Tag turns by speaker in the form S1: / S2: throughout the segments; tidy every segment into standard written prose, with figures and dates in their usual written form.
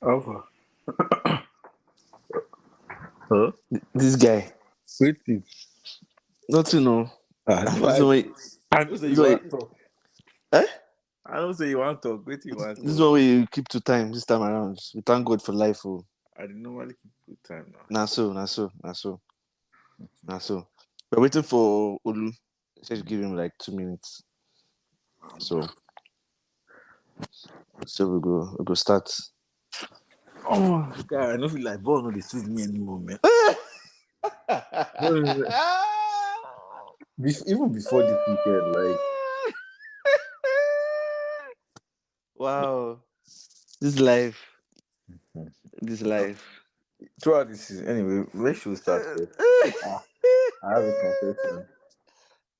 S1: Alpha. Huh?
S2: This guy.
S1: Waiting.
S2: Not to know. This
S1: Why?
S2: one way.
S1: I don't say
S2: This
S1: you
S2: one way.
S1: want to talk.
S2: Eh?
S1: I don't say you want to talk. Wait, you want to
S2: This
S1: talk.
S2: one way you keep to time this time around. We thank God for life. Oh.
S1: I didn't normally keep good time now.
S2: Nah so. We're waiting for Olu. He said to give him like 2 minutes. So we go start.
S1: Oh, God, I don't feel like ball no dey sweet me anymore, man. Even before this weekend, like
S2: Wow. This life. This life.
S1: throughout this season. Anyway, where should we start first? I have a confession.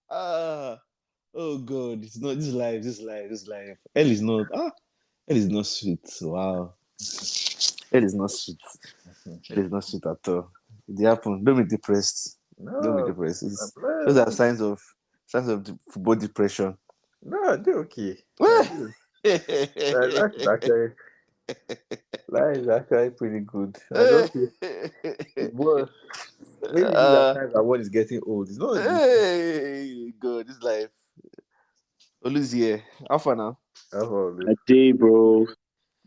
S2: Ah, oh God, it's not this life. Hell is not hell is not sweet. Wow. Hell is not sweet. Hell is not sweet at all. It happen. Don't be depressed. Don't be
S1: No,
S2: depressed. Those are
S1: no,
S2: signs of football depression.
S1: no, they're okay. I do. Life is actually life is actually pretty good. I don't think well, maybe these are
S2: uh,
S1: times that one is getting old. It's not a good
S2: hey, God, this life. Olu's here. How far now?
S1: thing.
S3: A day, bro.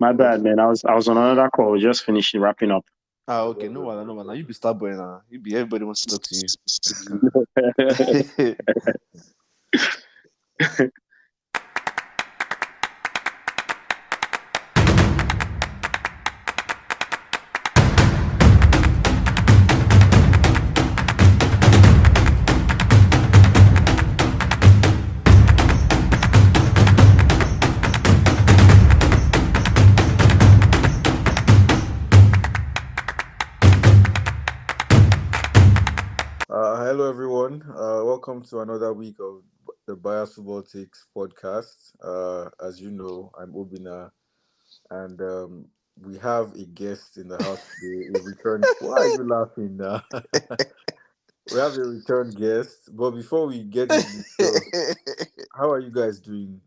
S3: My bad, man. I was on another call, just finishing wrapping up.
S2: Okay, no one. Now you be Starboy now. You be everybody wants to talk to you.
S1: Hello, everyone. Welcome to another week of the Bias Football Takes podcast. As you know, I'm Obina, and we have a guest in the house today. A return. Why are you laughing now? We have a return guest. But before we get into the show, how are you guys doing?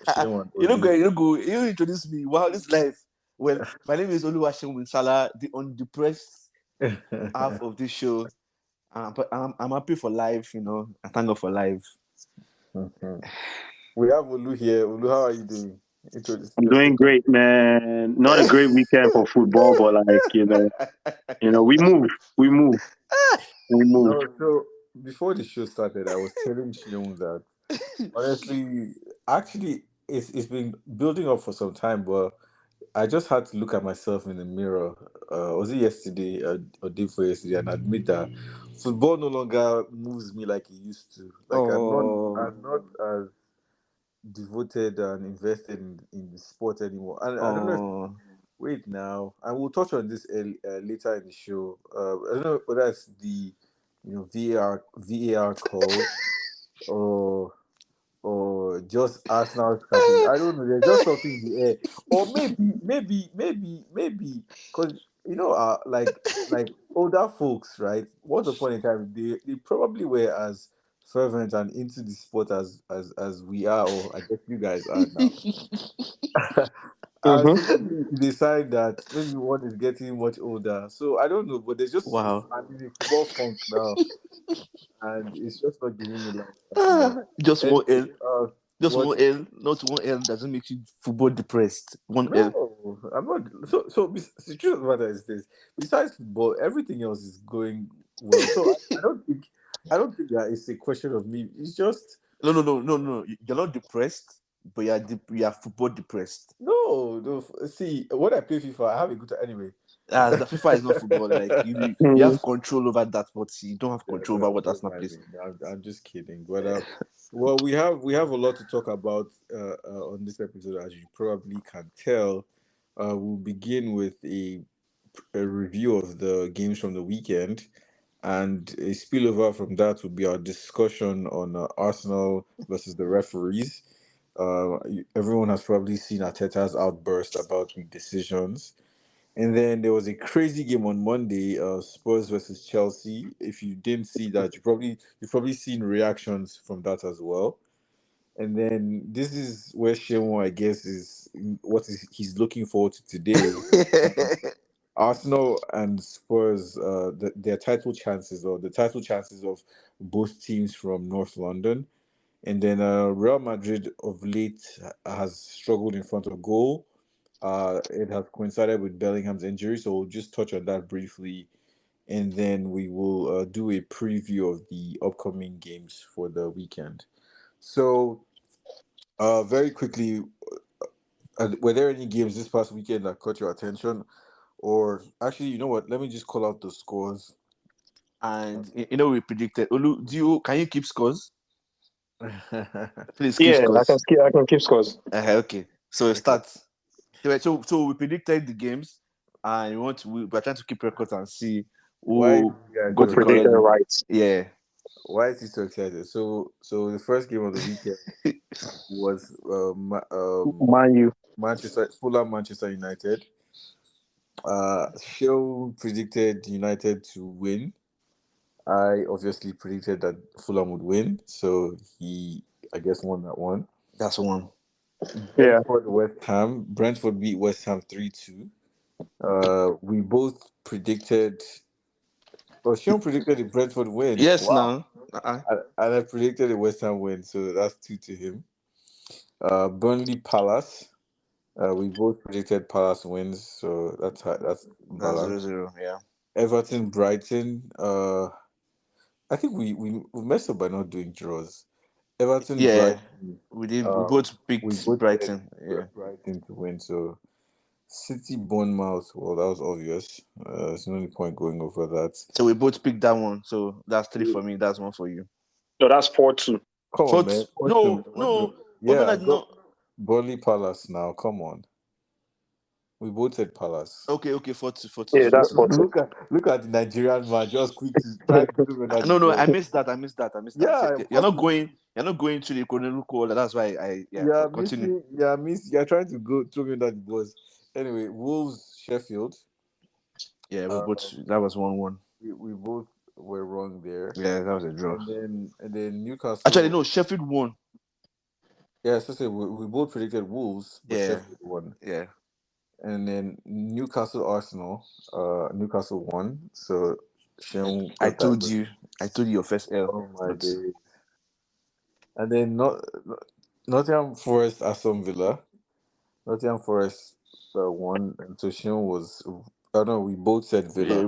S1: Sheon and Olu?
S2: You introduce me. Wow, this life. Well, my name is Oluwaseun Winsala, the undepressed half of this show. But I'm happy for life, I thank God for life.
S1: We have Olu here. Olu, how are you doing? Introduce
S3: I'm
S1: yourself.
S3: doing great, man. Not a great weekend for football, but like we move.
S1: No, so before the show started, I was telling Shion that honestly, actually, it's been building up for some time, but I just had to look at myself in the mirror. Was it yesterday or day before yesterday, and admit that football no longer moves me like it used to. Like
S2: Oh,
S1: I'm not as devoted and invested in the sport anymore. And I don't know if
S2: oh,
S1: wait now, and we'll touch on this later in the show. I don't know whether it's the VAR call or just Arsenal strategy. I don't know. There's just something in the air, or maybe because like older folks, right? Once upon a time, they probably were as fervent and into the sport as we are, or I guess you guys are now. And so
S3: Mm-hmm.
S1: maybe you decide that maybe one is getting much older. So I don't know, but there's just
S2: wow.
S1: I'm in a football funk now, and it's just not giving me life anymore.
S2: Just
S1: And
S2: one L. Just
S1: what?
S2: one L. Not one L doesn't make you football depressed. One L.
S1: No, I'm not. The truth of the matter is this: besides football, everything else is going well. So I don't think that it's a question of me. It's just
S2: No. You're not depressed, but you are football depressed.
S1: no. See, when I play FIFA, I have a good time anyway.
S2: As the FIFA is not football, like you have control over that, but you don't have
S1: Yeah,
S2: control over what
S1: don't
S2: Arsenal
S1: mind
S2: plays.
S1: me. I'm just kidding. But well, we have a lot to talk about on this episode, as you probably can tell. We'll begin with a review of the games from the weekend, and a spillover from that will be our discussion on Arsenal versus the referees. Everyone has probably seen Arteta's outburst about the decisions. And then there was a crazy game on Monday, Spurs versus Chelsea. If you didn't see that, you've probably seen reactions from that as well. And then this is where Shemo, I guess, is what is he's looking forward to today. Arsenal and Spurs, their title chances, or the title chances of both teams from North London. And then Real Madrid of late has struggled in front of goal. It has coincided with Bellingham's injury, so we'll just touch on that briefly, and then we will do a preview of the upcoming games for the weekend. So, very quickly, were there any games this past weekend that caught your attention? Or actually, you know what? Let me just call out the scores.
S2: And we predicted. Olu, can you keep scores? Please keep
S3: Yeah,
S2: scores.
S3: I can keep scores.
S2: Okay. So
S1: Okay.
S2: start. So we predicted the games, and we're trying to keep records and see
S1: Why
S2: who
S1: you guys
S3: Who
S2: got
S1: so
S2: the
S3: predicted
S2: correct.
S3: right?
S2: Yeah.
S1: Why is he so excited? So the first game of the weekend was
S3: Man, you.
S1: Fulham Manchester United. Show predicted United to win. I obviously predicted that Fulham would win, so he, I guess, won that one.
S2: That's one.
S3: Yeah.
S1: Brentford beat West Ham 3-2. We both predicted. Well, Sean predicted the Brentford win.
S2: Yes,
S1: Wow.
S2: now. Uh-uh.
S1: And I predicted the West Ham win, so that's 2 to him. Burnley Palace. We both predicted Palace wins, so that's
S2: That's
S1: balanced.
S2: 0-0. Yeah.
S1: Everton Brighton. I think we messed up by not doing draws. Everton
S2: Yeah.
S1: Brighton.
S2: We did. We both
S1: We
S2: picked
S1: both said
S2: Brighton. Yeah.
S1: Brighton to win. So City Bournemouth. Well, that was obvious. There's no point going over that.
S2: So we both picked that one. So that's 3 for me. That's 1 for you.
S3: So that's 4-2.
S1: Come on, man.
S2: No.
S1: Yeah,
S2: No.
S1: Burnley Palace now. Come on. We both said Palace.
S2: Okay. 4-2. 4-2.
S3: Yeah, that's 4-2.
S1: Look at the Nigerian man, just quick to try to do another
S2: No.
S1: goal.
S2: I missed that.
S1: Yeah,
S2: You're not going. You're not going to the chronological order. That's why continue.
S1: You're trying to go throw me that bus. Anyway, Wolves Sheffield.
S2: Yeah, we
S1: Uh,
S2: both. That was 1-1.
S1: we both were wrong there.
S2: Yeah, that was a draw.
S1: And then Newcastle.
S2: Actually, no. Sheffield won.
S1: Yeah, so say we both predicted Wolves, but
S2: Yeah.
S1: Sheffield won.
S2: Yeah.
S1: And then Newcastle Arsenal. Newcastle won. So Sean
S2: I
S1: got that.
S2: told you your first L.
S1: Oh my
S2: But
S1: day. And then Nottingham Forest Aston Villa. Nottingham Forest won, and so Sean was. I don't know. We both said Villa.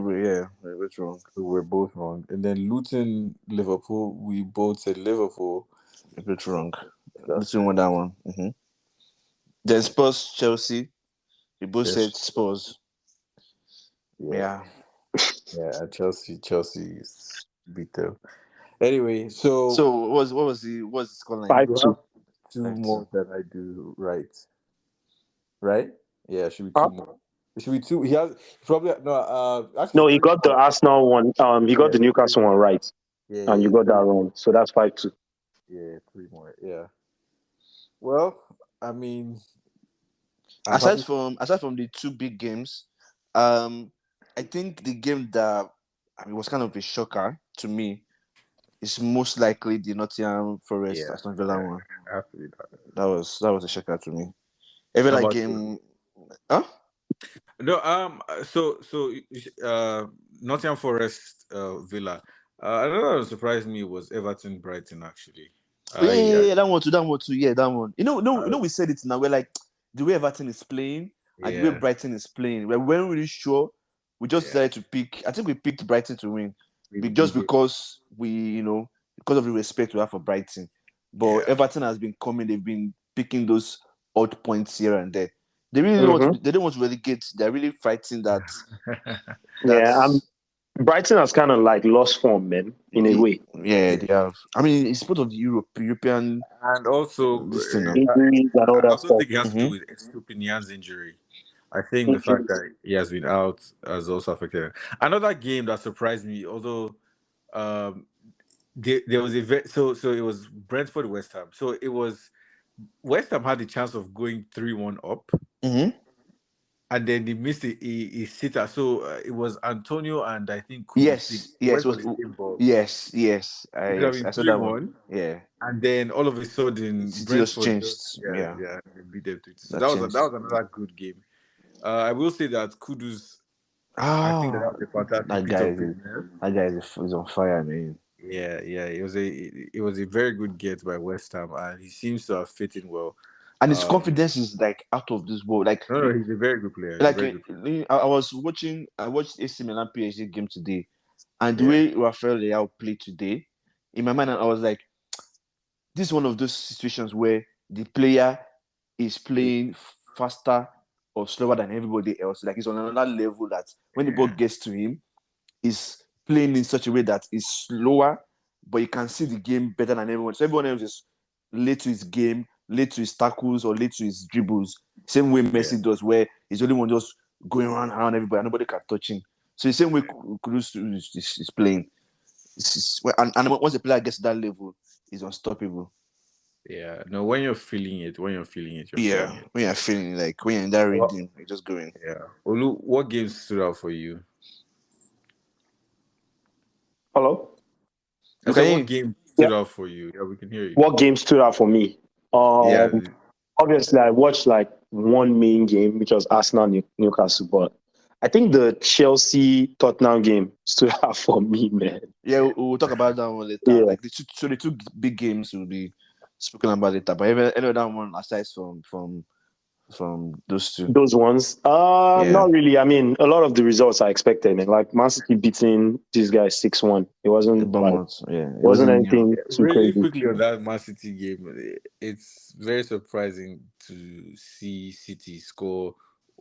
S2: what's wrong?
S1: So we're both wrong. And then Luton Liverpool. We both said Liverpool.
S2: What's wrong?
S1: That's
S2: Luton won that one. Mm-hmm. Then Spurs Chelsea. We both
S1: Yes.
S2: said Spurs.
S1: Yeah. Yeah. Chelsea is beat them. Anyway, so
S2: what was the scoreline?
S3: 5-2.
S1: Two
S2: 5-2.
S1: more that I do right? Yeah, it should be
S3: Huh?
S1: two more. It should be two. He has probably no. Actually,
S3: No, he
S1: three
S3: got the
S1: more.
S3: Arsenal one. He got the Newcastle one right.
S1: Yeah,
S3: And you got that wrong. So that's 5-2.
S1: Yeah, three more. Yeah. Well, I mean,
S2: Aside from the two big games, I think the game that was kind of a shocker to me is most likely the Nottingham Forest Aston Villa one.
S1: Absolutely.
S2: That was a shocker to me. Every like game, huh?
S1: No, Nottingham Forest Villa. Another that surprised me was Everton Brighton actually.
S2: That one too. Yeah, that one. You know, we said it now. We're like the way Everton is playing and the way Brighton is playing. We weren't really sure. We just decided to pick. I think we picked Brighton to win, because because of the respect we have for Brighton. But Everton has been coming. They've been picking those odd points here and there. They really they don't want to relegate. They're really fighting that.
S3: Brighton has kind of like lost form, man, in a way.
S2: Yeah, they have. I mean, it's part of the European,
S1: and also
S3: injuries and all
S1: I
S3: that
S1: also
S3: stuff.
S1: think it has to do with Estupinian's injury. I think the fact that he has been out has also affected him. Another game that surprised me, although there was so it was Brentford West Ham. So it was West Ham had the chance of going 3-1 up.
S2: Mm-hmm.
S1: and then they missed a sitter. So it was Antonio and I think Kudus. They
S2: Yes,
S1: went
S2: it
S1: for
S2: was.
S1: the same ball. It could have
S2: Yes,
S1: been
S2: I saw that one.
S1: 3-1.
S2: Yeah,
S1: And then all of a sudden,
S2: City just
S1: Brentford
S2: changed.
S1: just
S2: Yeah,
S1: they beat them to it. So
S2: that
S1: that
S2: changed.
S1: was another good game. I will say that Kudus, I think that
S2: Ah,
S1: was a fantastic
S2: that
S1: piece
S2: guy
S1: of
S2: is
S1: business.
S2: is on fire, man.
S1: Yeah. It was a very good get by West Ham, and he seems to have fit in well.
S2: And his
S1: Um,
S2: confidence is like out of this world.
S1: no, he's a very good player. He's a very good player.
S2: I watched AC Milan PSG game today, and the
S1: Yeah,
S2: way Rafael Leao played today, in my mind, I was like, this is one of those situations where the player is playing faster or slower than everybody else. Like he's on another level that when the ball
S1: yeah,
S2: gets to him, he's playing in such a way that is slower, but you can see the game better than everyone. So everyone else is late to his game, late to his tackles, or late to his dribbles. Same way
S1: yeah,
S2: Messi does, where he's the only one just going around everybody, and nobody can touch him. So the same way Kudus is playing. And once the player gets to that level, he's unstoppable.
S1: yeah. No, when you're feeling it, you're feeling
S2: Yeah,
S1: it.
S2: when you're feeling like when you're in that
S1: Well,
S2: rhythm, you're just going.
S1: yeah. Olu, what games stood out for you?
S3: Hello?
S1: I said,
S2: Okay,
S1: what game
S3: Yeah.
S1: stood out for you? Yeah, we can hear you.
S3: What game stood out for me?
S1: Yeah,
S3: Obviously, I watched like one main game, which was Arsenal Newcastle, but I think the Chelsea Tottenham game stood out for me, man.
S2: yeah, we'll talk about that one later.
S3: Yeah,
S2: Like the two big games will be spoken about later. But any other one aside from those two,
S3: those ones.
S2: yeah,
S3: Not really. I mean, a lot of the results I expected, man. Like Man City beating these guys 6-1. It
S2: the
S3: wasn't like
S2: Bournemouth, yeah, it
S3: wasn't
S2: wasn't new.
S3: anything too
S1: really
S3: crazy.
S1: quickly on that Man City game, it's very surprising to see City score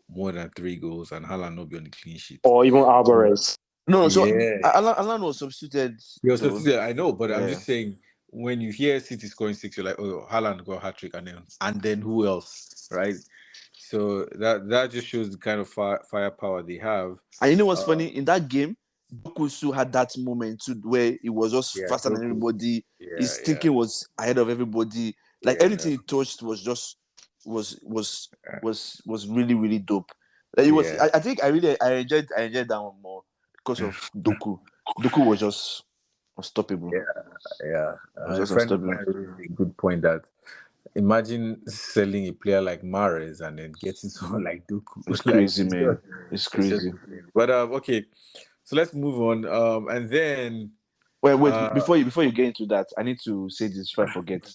S1: more than 3 goals and Haaland not be on the clean sheet.
S3: Or even
S1: So,
S3: Alvarez.
S2: No, so
S1: yeah,
S2: Alan was substituted
S1: you're
S2: though.
S1: substituted. I know, but I'm
S2: Yeah,
S1: just saying when you hear City scoring 6, you're like, oh, Haaland got a hat trick, and then who else, right? So that just shows the kind of firepower they have.
S2: and you know what's
S1: Uh,
S2: funny in that game? Dokusu had that moment too where he was just
S1: yeah,
S2: faster than
S1: Doku.
S2: everybody.
S1: Yeah,
S2: His
S1: yeah,
S2: thinking was ahead of everybody. Like
S1: yeah,
S2: everything he touched was just was was was really really dope. Like it was.
S1: yeah.
S2: I think I enjoyed that one more because of Doku. Doku was just unstoppable.
S1: Yeah,
S2: It was
S1: a
S2: just
S1: friend of
S2: unstoppable.
S1: mine raised a good point that imagine selling a player like Mares and then getting someone like Doku.
S2: It's
S1: Like
S2: crazy, man. It's
S1: it's just
S2: crazy.
S1: insane. But okay, so let's move on. And then
S2: Well, wait
S1: uh,
S2: before you get into that, I need to say this before I forget.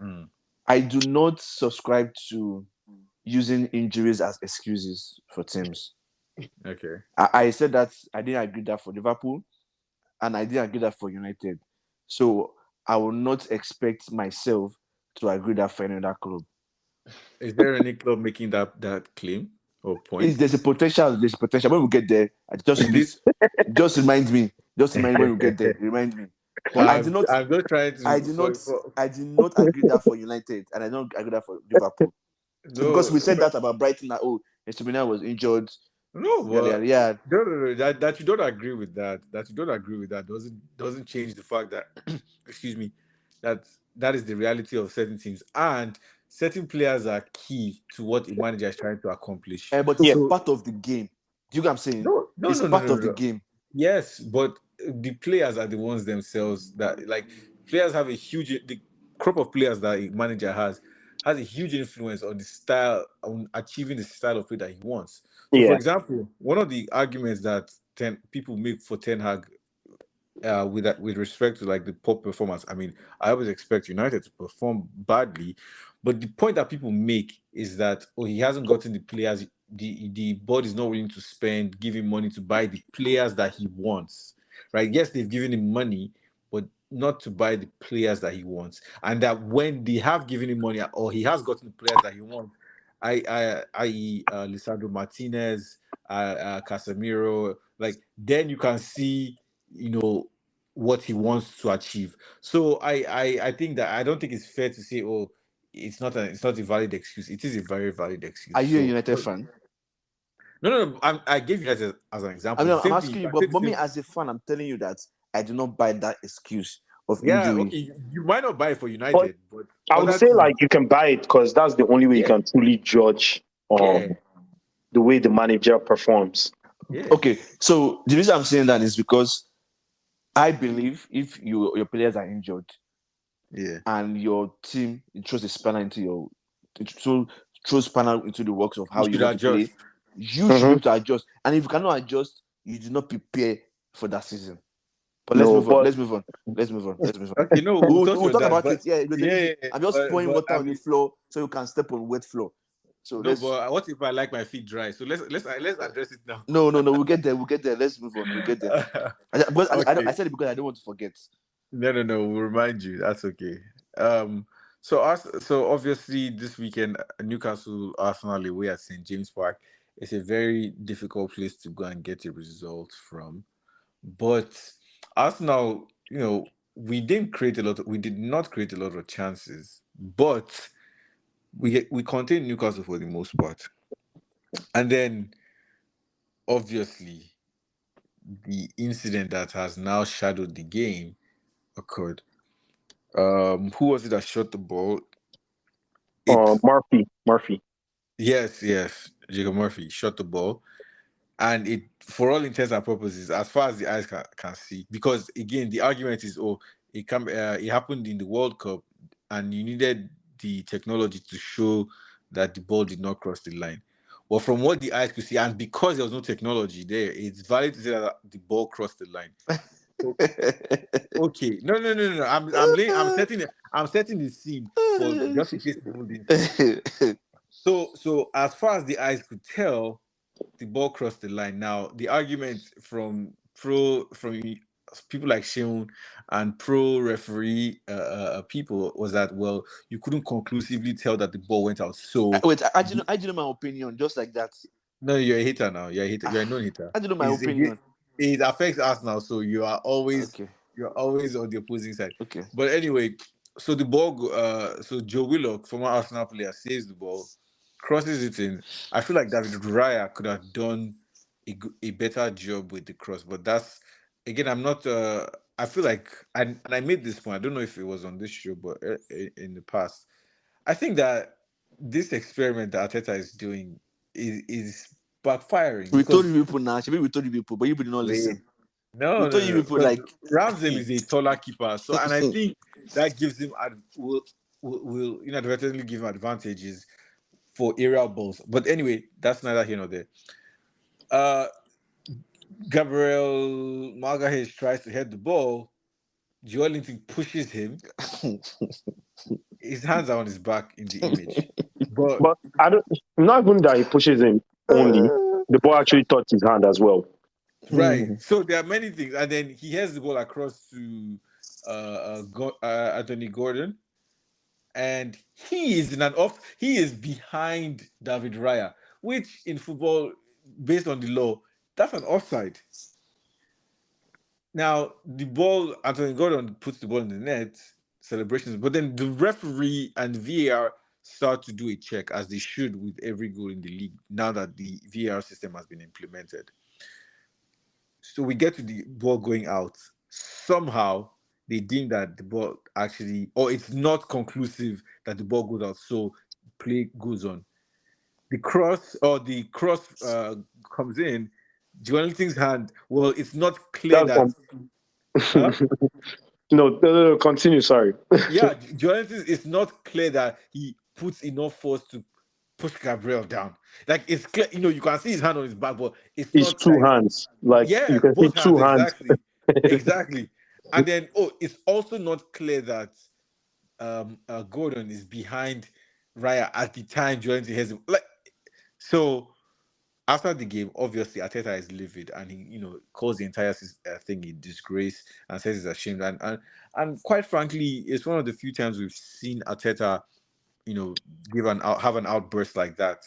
S1: mm,
S2: I do not subscribe to using injuries as excuses for teams.
S1: okay,
S2: I said that I didn't agree that for Liverpool, and I didn't agree that for United. So I will not expect myself to agree that for any other club.
S1: is there any club making that claim or point?
S2: There's a potential. When we get there,
S1: In this,
S2: just remind me. Just remind me when we get there. Remind me. But
S1: I'm not trying to for
S2: I did not agree that for United, and I don't agree that for Liverpool. So because
S1: no.
S2: we said that about Brighton, that Estumina was injured,
S1: No,
S2: yada
S1: but
S2: yada yada.
S1: no. That you don't agree with that. That you don't agree with that doesn't change the fact that excuse me, that that is the reality of certain teams and certain players are key to what a manager is trying to accomplish.
S2: But it's
S3: Yeah,
S1: So
S2: part of the game. Do you get what I'm saying? It's part of the
S1: no.
S2: game.
S1: Yes, but the players are the ones themselves that like players have a huge the crop of players that a manager has a huge influence on the style on achieving the style of play that he wants. So, for
S3: yeah,
S1: example, one of the arguments that people make for Ten Hag with respect to like the poor performance. I mean, I always expect United to perform badly, but the point that people make is that he hasn't gotten the players. The board is not willing to give him money to buy the players that he wants. Right? Yes, they've given him money, but not to buy the players that he wants. And that when they have given him money or he has gotten the players that he wants, i.e. Lisandro Martinez, Casemiro, like then you can see what he wants to achieve. So I think that I don't think it's fair to say, oh, it's not a valid excuse. It is a very valid excuse.
S2: Are you a
S1: So
S2: United fan?
S1: no. I gave you as an
S2: I
S1: example.
S2: mean,
S1: The
S2: I'm
S1: same thing. You
S2: asking you,
S1: can say
S2: but
S1: the
S2: me
S1: same.
S2: as a fan, I'm telling you that I do not buy that excuse of
S1: Yeah,
S2: injury.
S1: okay. You might not buy it for
S3: but
S1: United, but
S3: I would
S1: other
S3: say
S1: teams,
S3: like you can buy it because that's the only way you
S1: yeah,
S3: can truly judge
S1: yeah.
S3: the way the manager performs.
S1: Yeah.
S2: Okay, so the reason I'm saying that is because I believe if your players are injured
S1: Yeah.
S2: and your team throws a spanner into throws spanner into the works of
S1: You
S2: how you
S1: should
S2: want to play,
S1: adjust.
S2: you should be
S3: Mm-hmm.
S2: able to adjust. And if you cannot adjust, you do not prepare for that season. But let's
S3: No,
S2: move on.
S3: but
S2: Let's move on. Let's move on. Let's move on.
S1: Okay, no, we'll touch
S2: We'll
S1: on
S2: talk
S1: that,
S2: about
S1: but
S2: it. Yeah, because
S1: yeah, yeah,
S2: I'm just pouring
S1: but
S2: water
S1: I
S2: on the
S1: mean,
S2: floor so you can step on wet floor. So
S1: no,
S2: let's
S1: but what if I like my feet dry? So let's address it now.
S2: no. We'll get there. We'll get there. Let's move on. We'll get there. I
S1: Okay,
S2: said it because I don't want to forget.
S1: no, we'll remind you. That's okay. So obviously this weekend, Newcastle Arsenal away at St James Park. It's a very difficult place to go and get a result from. But Arsenal, we did not create a lot of chances, but we contained Newcastle for the most part. And then obviously the incident that has now shadowed the game occurred. Who was it that shot the ball? It
S3: Murphy.
S1: Yes, Jacob Murphy shot the ball, and it, for all intents and purposes, as far as the eyes can see, because again the argument is, oh, it happened in the World Cup, and you needed the technology to show that the ball did not cross the line. Well, from what the eyes could see, and because there was no technology there, it's valid to say that the ball crossed the line. Okay, no. I'm setting the scene for just in case people didn't see. So as far as the eyes could tell, the ball crossed the line. Now, the argument from people like Sheun and pro referee people was that, well, you couldn't conclusively tell that the ball went out. So
S2: Wait, I do know my opinion just like that.
S1: no, you're a hater now. You're a hater. You're a known hater.
S2: I do know my opinion.
S1: It affects us now, so
S2: Okay,
S1: you're always on the opposing side.
S2: okay.
S1: But anyway, so the ball, so Joe Willock, former Arsenal player, saves the ball, crosses it in. I feel like David Raya could have done a better job with the cross, but that's again, I'm not. I feel like, and I made this point. I don't know if it was on this show, but in the past, I think that this experiment that Ateta is doing is backfiring
S2: We told
S1: because
S2: you people now. Maybe we told you people, but you did not
S1: wait,
S2: listen. We
S1: no,
S2: told you people
S1: because
S2: like
S1: Ramsdale is a taller keeper, so and I think that gives him will inadvertently give him advantages for aerial balls. But anyway, that's neither here nor there. Uh, Gabriel Magalhaes tries to head the ball. Joel Linton pushes him. His hands are on his back in the image, but
S3: But I don't. Not even that he pushes him only. The ball actually touched his hand as well.
S1: right. So there are many things, and then he heads the ball across to Anthony Gordon, and he is behind David Raya, which in football, based on the law, that's an offside. Now the ball, Anthony Gordon puts the ball in the net, celebrations, but then the referee and VAR start to do a check, as they should with every goal in the league now that the VAR system has been implemented. So we get to the ball going out. Somehow they deem that the ball actually, or it's not conclusive that the ball goes out. So play goes on. The cross comes in. Joelinton's hand. Well, it's not clear
S3: That's
S1: that. Huh?
S3: no. Continue. Sorry.
S1: Yeah, Joelinton. It's not clear that he puts enough force to push Gabriel down. Like it's clear, you can see his hand on his back, but it's
S3: It's
S1: not
S3: two
S1: like.
S3: hands. Like you
S1: Yes,
S3: can see
S1: both hands,
S3: two hands.
S1: exactly. Exactly. And then, it's also not clear that Gordon is behind Raya at the time Joelinton has him. Like, so after the game, obviously Ateta is livid, and he, calls the entire thing a disgrace and says he's ashamed. And quite frankly, it's one of the few times we've seen Ateta, have an outburst like that,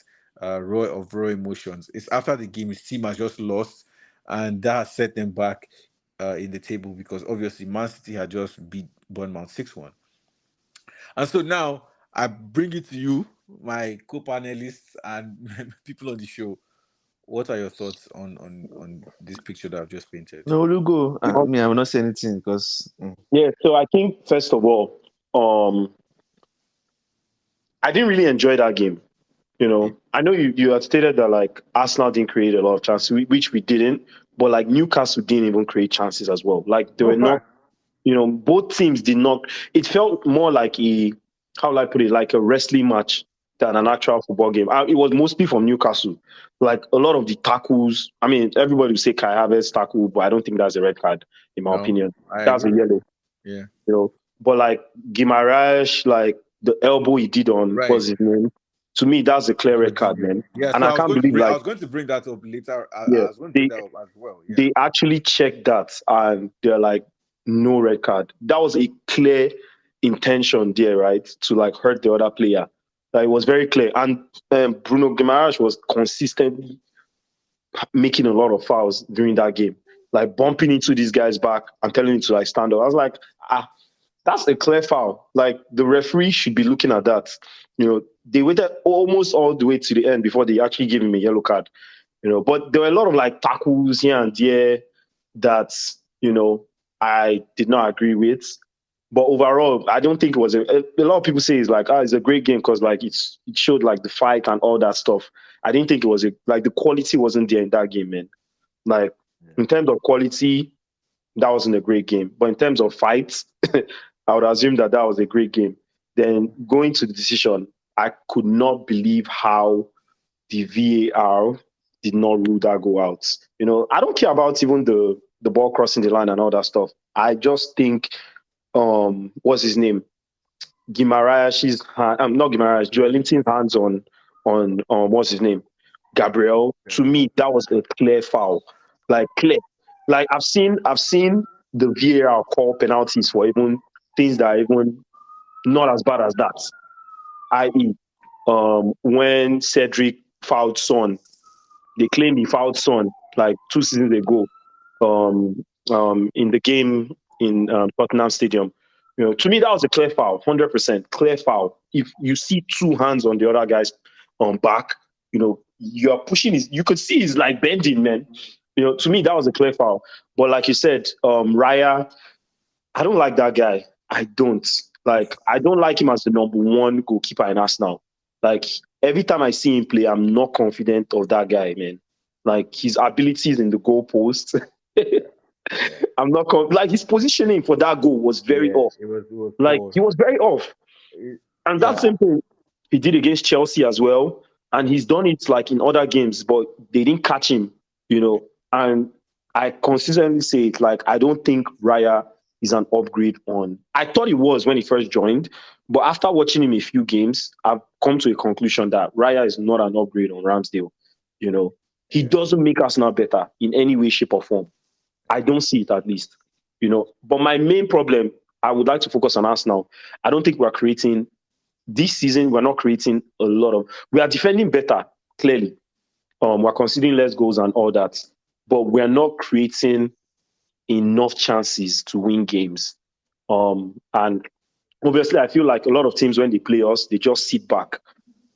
S1: raw emotions. It's after the game his team has just lost, and that has set them back in the table, because obviously Man City had just beat Bournemouth 6-1. And so now I bring it to you, my co-panelists and people on the show. What are your thoughts on this picture that I've just painted?
S2: no, you go. I will not say anything because
S3: Yeah. So I think first of all, I didn't really enjoy that game. You know, I know you had stated that like Arsenal didn't create a lot of chances, which we didn't, but like Newcastle didn't even create chances as well. Like they
S1: No
S3: were not,
S1: fact.
S3: both teams did not. It felt more like how will I put it, like a wrestling match than an actual football game. It was mostly from Newcastle. Like a lot of the tackles. I mean, everybody would say Kai Havertz tackle, but I don't think that's a red card in my
S1: No,
S3: opinion.
S1: I
S3: That's a
S1: agree.
S3: yellow.
S1: Yeah.
S3: You know, but like Guimaraes, like the elbow he did on
S1: Right.
S3: what's his name. To me, that's a clear red card,
S1: Jorginho.
S3: man.
S1: Yeah.
S3: And
S1: So
S3: I can't believe
S1: I
S3: like
S1: was going to bring that up later.
S3: yeah,
S1: I was going to bring that up as well. Yeah.
S3: they actually checked that and they're like, no red card. That was a clear intention there, right? To like hurt the other player. Like, it was very clear. And Bruno Guimaraes was consistently making a lot of fouls during that game, like bumping into this guy's back and telling him to like stand up. I was like, that's a clear foul. Like the referee should be looking at that. They waited almost all the way to the end before they actually gave him a yellow card. But there were a lot of like tackles here and there that I did not agree with. But overall, I don't think it was a lot of people say it's like it's a great game because like it showed like the fight and all that stuff. I didn't think it was like the quality wasn't there in that game, man. Like in terms of quality, that wasn't a great game. But in terms of fights, I would assume that was a great game. Then going to the decision, I could not believe how the VAR did not rule that goal out. I don't care about even the ball crossing the line and all that stuff. I just think what's his name? Guimaraes' hand, not Guimaraes, Joelinton's hands on what's his name? Gabriel. To me, that was a clear foul. Like clear. Like I've seen the VAR call penalties for even things that are even not as bad as that. I.e., when Cedric fouled Son, they claim he fouled Son like 2 seasons ago, in the game in Tottenham Stadium. To me, that was a clear foul, 100% clear foul. If you see two hands on the other guy's back, you are pushing his, you could see he's like bending, man. To me, that was a clear foul. But like you said, Raya, I don't like that guy. I don't. Like, I don't like him as the number one goalkeeper in Arsenal. Like, every time I see him play, I'm not confident of that guy, man. Like, his abilities in the goal post. I'm not like his positioning for that goal was very
S1: Yeah.
S3: off.
S1: It was
S3: Like,
S1: poor.
S3: he was very off. And that
S1: Yeah.
S3: same thing he did against Chelsea as well. And he's done it like in other games, but they didn't catch him. And I consistently say it, like, I don't think Raya is an upgrade on. I thought he was when he first joined, but after watching him a few games, I've come to a conclusion that Raya is not an upgrade on Ramsdale. He
S1: Yeah.
S3: doesn't make us now better in any way, shape, or form. I don't see it at least. But my main problem, I would like to focus on us now. I don't think we're creating this season. We're not creating a lot of. We are defending better, clearly. We're conceding less goals and all that, but we're not creating enough chances to win games. And obviously, I feel like a lot of teams when they play us, they just sit back,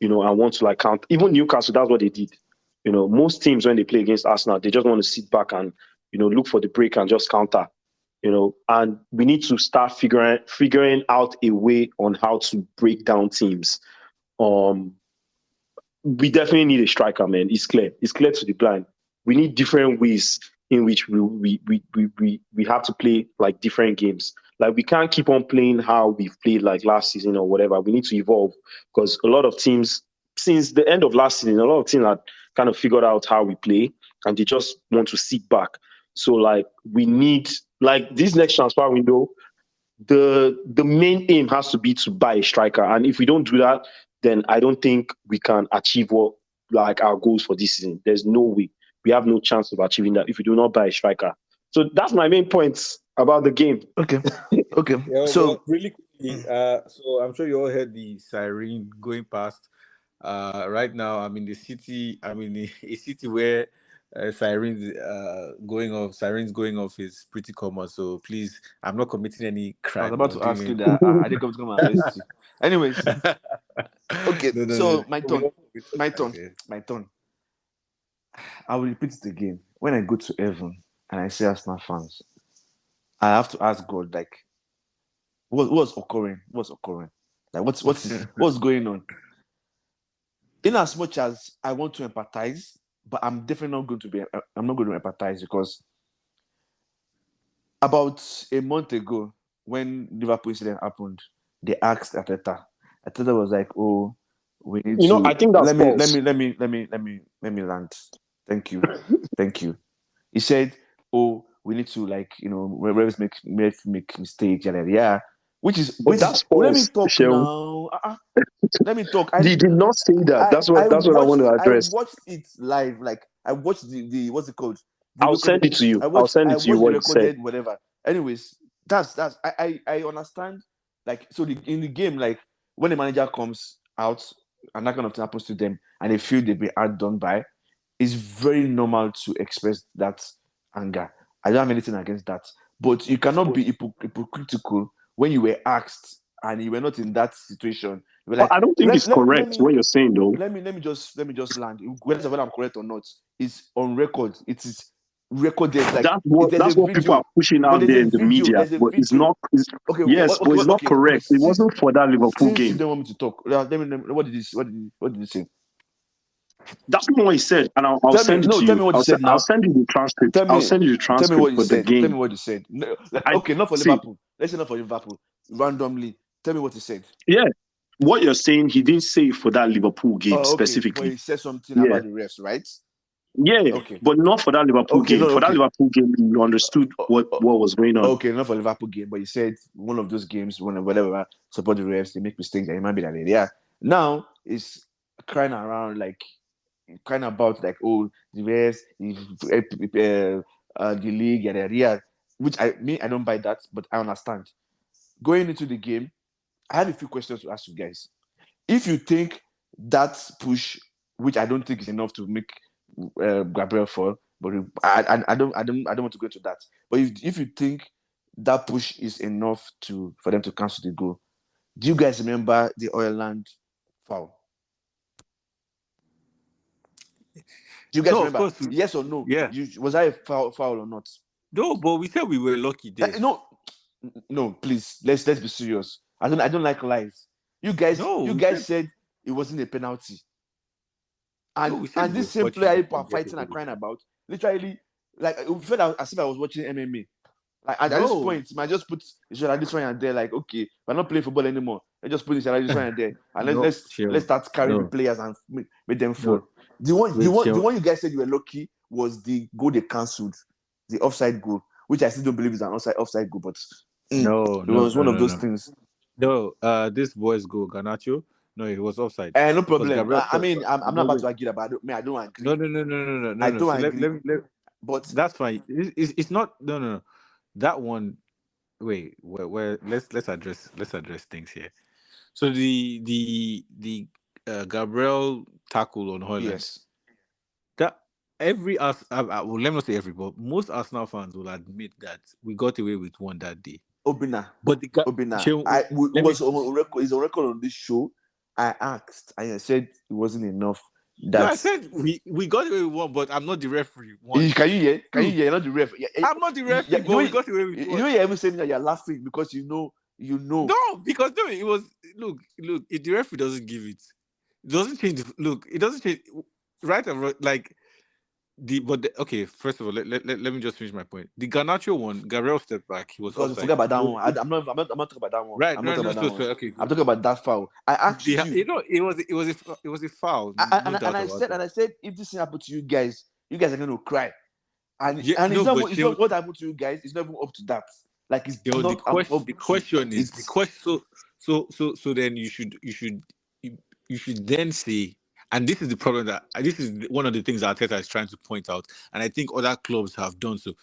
S3: and want to like count. Even Newcastle, that's what they did. Most teams when they play against Arsenal, they just want to sit back and look for the break and just counter. And we need to start figuring out a way on how to break down teams. We definitely need a striker, man. It's clear. It's clear to the blind. We need different ways in which we have to play like different games. Like we can't keep on playing how we've played like last season or whatever. We need to evolve because a lot of teams, since the end of last season, a lot of teams had kind of figured out how we play and they just want to sit back. So like we need like this next transfer window, the main aim has to be to buy a striker. And if we don't do that, then I don't think we can achieve what like our goals for this season. There's no way. We have no chance of achieving that if we do not buy a striker. So that's my main points about the game.
S2: Okay.
S1: Yeah,
S2: So
S1: well, really quickly, so I'm sure you all heard the siren going past. Right now, I'm in the city. I'm in a city where sirens going off is pretty common. So please, I'm not committing any
S2: I was
S1: crime
S2: about
S1: or
S2: to
S1: doing
S2: ask you
S1: anything.
S2: that. I didn't come to come and arrest you. Anyways, okay.
S1: No, no, no.
S2: So my
S1: We
S2: turn.
S1: don't commit
S2: My
S1: crimes
S2: turn.
S1: here.
S2: My turn. I will repeat it again. When I go to heaven and I see Arsenal fans, I have to ask God, like, what's occurring? What's occurring? Like, what's going on? in as much as I want to empathize, but I'm definitely not going to be. I'm not going to empathize because about a month ago, when Liverpool incident happened, they asked Ateta. Ateta was like, "Oh, we need
S3: You know,
S2: to
S3: I think that's false.
S2: let me land. Thank you, thank you." He said, "Oh, we need to refs make mistakes, yeah."
S3: But that's
S2: Let me
S3: false,
S2: talk
S3: Sheldon.
S2: now. Let me talk.
S3: He did not say that. That's what I want to
S2: I
S3: address.
S2: watched it live. Like I watched the what's it called? The
S3: I'll send
S2: recorded.
S3: it to you.
S2: I
S3: I'll
S2: watched
S3: send it to you
S2: the
S3: what he said.
S2: recorded whatever. Anyways, that's I understand. Like so in the game, like when the manager comes out and that kind of thing happens to them and they feel they've been outdone by, it's very normal to express that anger. I don't have anything against that. But you cannot be hypocritical when you were asked and you were not in that situation. You were
S3: But
S2: like,
S3: I don't think it's correct what you're saying, though.
S2: let me just land. Whether I'm correct or not, is on record. It is recorded. Like there's a
S3: That's what people are
S2: video.
S3: pushing
S2: But
S3: out
S2: there's
S3: there
S2: a
S3: in the
S2: video.
S3: media.
S2: There's a
S3: But it's
S2: video.
S3: not.
S2: Okay,
S3: Yes, but it's not correct. It
S2: Since,
S3: wasn't for that Liverpool
S2: since you
S3: game.
S2: don't want me to talk, let me what did you say?
S3: That's not what he said, and I'll send it to
S2: Tell
S3: you.
S2: me what you said
S3: I'll
S2: now.
S3: send you the transcript. I'll send you the
S2: Tell me what
S3: transcript
S2: you
S3: for the
S2: said. Tell me
S3: game.
S2: what you said. No,
S3: I
S2: okay, not for
S3: see.
S2: Liverpool. Let's say not for Liverpool. Randomly, tell me what he said.
S3: Yeah, what you're saying, he didn't say for that Liverpool game
S2: Oh, okay, but
S3: specifically.
S2: he said something
S3: Yeah,
S2: about the refs, right?
S3: yeah,
S2: Okay,
S3: but not for that Liverpool
S2: okay,
S3: game.
S2: no,
S3: For that
S2: okay,
S3: Liverpool game, you understood what was going on.
S2: okay, not for Liverpool game, but he said one of those games when whatever support the refs, they make mistakes, and it might be that yeah. Now it's crying around like kind of about like oh the refs, the league, yeah, which I don't buy that, but I understand. Going into the game, I have a few questions to ask you guys. If you think that push, which I don't think is enough to make Gabriel fall, but I don't want to go into that. But if you think that push is enough for them to cancel the goal, do you guys remember the Ireland foul? Do you guys
S1: No, of
S2: remember?
S1: course.
S2: Yes or no?
S1: Yeah.
S2: Was that a foul or not?
S1: No, but we said we were lucky there.
S2: No, please. Let's be serious. I don't like lies. You guys said it wasn't a penalty. And this same player people are fighting and crying about, literally, like it felt as if I was watching MMA. Like at this point, I just put this one and there, like, okay, we're not playing football anymore. Let's just put this one and there. And let's start carrying the players and make them fall. The one you guys said you were lucky was the goal they cancelled, the offside goal, which I still don't believe is an offside goal, but it was one of those things.
S1: No, this boy's goal, Garnacho. No, it was offside.
S2: No problem. I mean, I'm not about to argue about it. I don't agree.
S1: No.
S2: I don't
S1: so
S2: agree.
S1: but that's fine. It's not. No. That one. Wait. Where? Let's address things here. So the Gabriel tackle on Haaland.
S2: Yes.
S1: That every well, let me not say every, but most Arsenal fans will admit that we got away with one that day.
S2: Obina.
S1: But the
S2: Obina. Is on record on this show. I asked and I said it wasn't enough.
S1: I said we got away with one, but I'm not the referee. One.
S2: Can you hear? You're not the ref.
S1: I'm not the referee, but we got away with one.
S2: You know, you're even saying that you're laughing because you know.
S1: No, because it was look. If the referee doesn't give it, it doesn't change. It doesn't change. Right, like. Okay, first of all, let me just finish my point. The Garnacho one, Gabriel stepped back. He was offside.
S2: Forget about that one. I'm not talking about that one.
S1: Right,
S2: I'm not talking about that one.
S1: Okay,
S2: I'm talking about that foul. I asked you.
S1: It was a foul.
S2: And I said, if this thing happened to you guys are going to cry. And it's not what happened to you guys. It's not even up to that. Like it's not.
S1: The question is. So then you should then say. And this is the problem this is one of the things that Arteta is trying to point out, and I think other clubs have done so.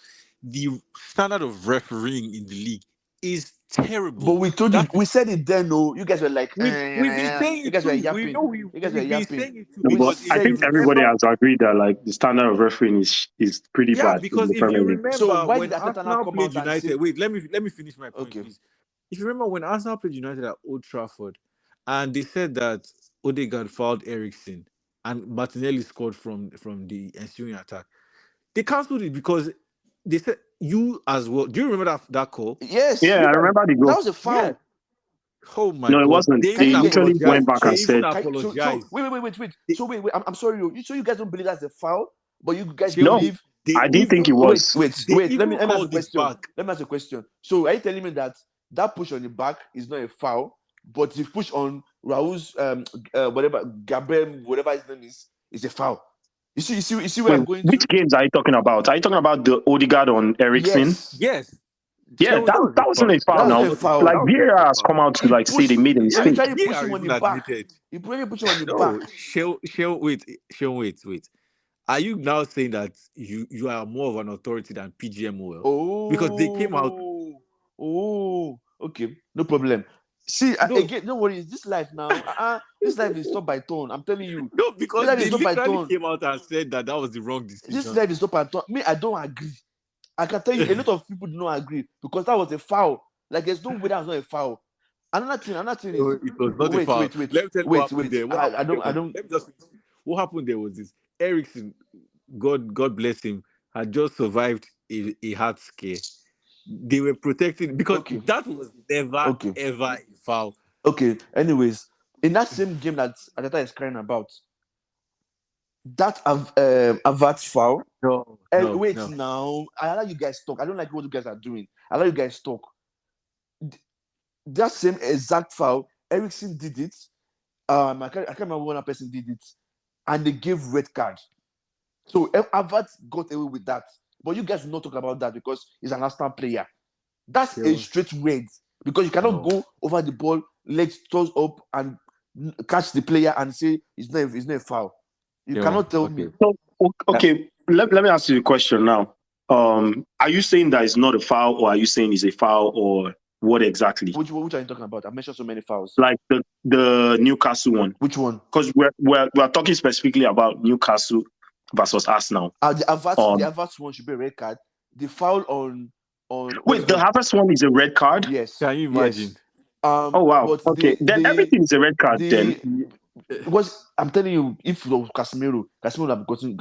S1: The standard of refereeing in the league is terrible.
S2: But we told you, we said it then. No, you guys were like,
S1: we've been saying
S2: you guys were yapping.
S1: You guys were yapping.
S3: I think everybody has agreed that like the standard of refereeing is pretty bad.
S1: Yeah, because if you remember,
S2: so why
S1: when
S2: did
S1: Arsenal played United, wait, let me finish my point,
S2: okay.
S1: Please. If you remember when Arsenal played United at Old Trafford, and they said that Odegaard fouled Eriksen and Martinelli scored from the ensuing attack, they cancelled it because they said you as well. Do you remember that call?
S2: Yes.
S3: Yeah, I remember the goal.
S2: That was a foul.
S1: Oh my
S3: No, it
S1: God!
S3: wasn't.
S1: They
S3: They
S1: even
S3: literally went
S1: apologized.
S3: back
S1: They
S3: and
S1: even
S3: said,
S1: apologized.
S2: Wait.
S1: They,
S2: So wait. I'm sorry. So you guys don't believe that's a foul, but you guys
S1: Sheol,
S3: no,
S2: believe.
S1: they
S3: I didn't think
S1: even
S3: it was.
S1: they
S2: Wait.
S1: even
S2: Let me ask a
S1: called it
S2: question.
S1: back.
S2: So are you telling me that push on the back is not a foul, but the push on Raul's whatever Gabriel whatever his name is a foul? You see where
S3: Wait,
S2: I'm going
S3: which
S2: to?
S3: games are you talking about? Are you talking about the Odegaard on Ericsson?
S2: Yes,
S1: Yes,
S3: Yeah,
S1: Sheol, that was
S3: that
S1: a
S3: wasn't
S1: foul.
S3: a foul
S2: that
S1: That
S2: was
S1: was
S3: now.
S2: not a
S1: not a
S2: foul.
S1: foul.
S3: Like
S1: That was not
S3: VAR
S1: a
S3: has
S1: foul.
S3: come out to
S2: He
S3: like say they
S2: pushed.
S3: made a
S2: He
S3: mistake.
S2: literally pushed
S1: VAR
S2: him on
S1: even
S2: the back.
S1: admitted.
S2: He literally pushed him on the back.
S1: No, Sheol, wait. Are you now saying that you are more of an authority than PGMOL? Because they came out.
S2: Okay, no problem. See,
S1: No,
S2: again, don't worry. This life now, this life is stop by turn. I'm telling you,
S1: no,
S2: this
S1: because
S2: life is
S1: they
S2: stop by
S1: literally
S2: turn.
S1: came out and said that that was the wrong
S2: This
S1: decision.
S2: life is stop by turn. Me, I don't agree. I can tell you, a lot of people do not agree because that was a foul. Like, there's no way that was not a foul. Another thing is,
S1: It was not a foul. Let me tell you what happened there. What
S2: I
S1: happened there
S2: I
S1: was,
S2: don't.
S1: let me just what happened there was this. Ericsson, God bless him, had just survived a heart scare. They were protecting because
S2: Okay,
S1: that was never
S2: okay,
S1: ever a foul.
S2: okay. Anyways, in that same game that Ateta is crying about, that Avart foul. Wait
S1: No.
S2: now. I allow you guys talk. I don't like what you guys are doing. I allow you guys talk. That same exact foul, Ericsson did it. I can't remember when a person did it, and they gave red card. So Avart got away with that. But you guys will not talk about that because he's an Arsenal player. That's a
S1: Sheol,
S2: straight red because you cannot
S1: no.
S2: go over the ball, legs toes up, and catch the player and say it's not a foul. You
S1: Sheol,
S2: cannot tell
S1: okay.
S2: me.
S3: So,
S1: That-
S3: okay, let me ask you a question now. Are you saying that it's not a foul, or are you saying it's a foul, or what exactly?
S2: Which are you talking about? I mentioned so many fouls.
S3: Like the Newcastle one,
S2: Which one?
S3: because we're talking specifically about Newcastle versus Arsenal.
S2: The Avats one should be a red card. The foul on what's
S3: Wait,
S2: it
S3: the
S2: called?
S3: Havertz one is a red card?
S2: Yes,
S1: Can you imagine?
S2: yes.
S3: Oh wow.
S2: But
S3: Okay, then everything is a red card then.
S2: because I'm telling you, if it was Casemiro would have gotten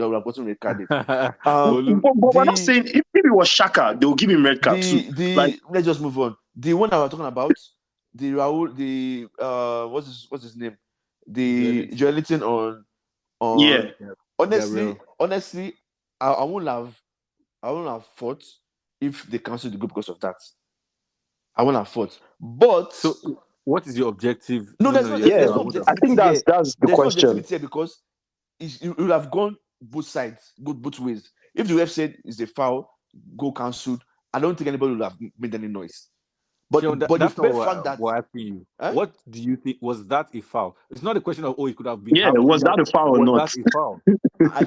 S2: red carded.
S1: Olu,
S3: But we're not saying if it was Shaka, they'll give him red card too. Like,
S2: let's just move on. The one I was talking about, the Raul, the what's his name? The
S1: Joelinton,
S2: Joelinton
S3: yeah.
S2: on honestly,
S1: Gabriel.
S2: I won't have fought if they cancelled the goal because of that. I won't have fought. But
S1: So, what is your objective?
S2: no,
S3: Yeah,
S2: there's no
S3: I think
S2: objectivity here.
S3: that's the
S2: There's no
S3: question.
S2: objectivity here because it will have gone both sides, both ways. If the ref said it's a foul, goal cancelled, I don't think anybody will have made any noise. But
S1: Sheol,
S2: the
S1: that's not
S2: mere fact that
S1: what asking you.
S2: eh?
S1: What do you think? Was that a foul? It's not a question of, it could have been
S3: Yeah,
S1: half
S3: was
S1: time.
S3: that a foul or
S1: Was
S3: not?
S1: that a foul?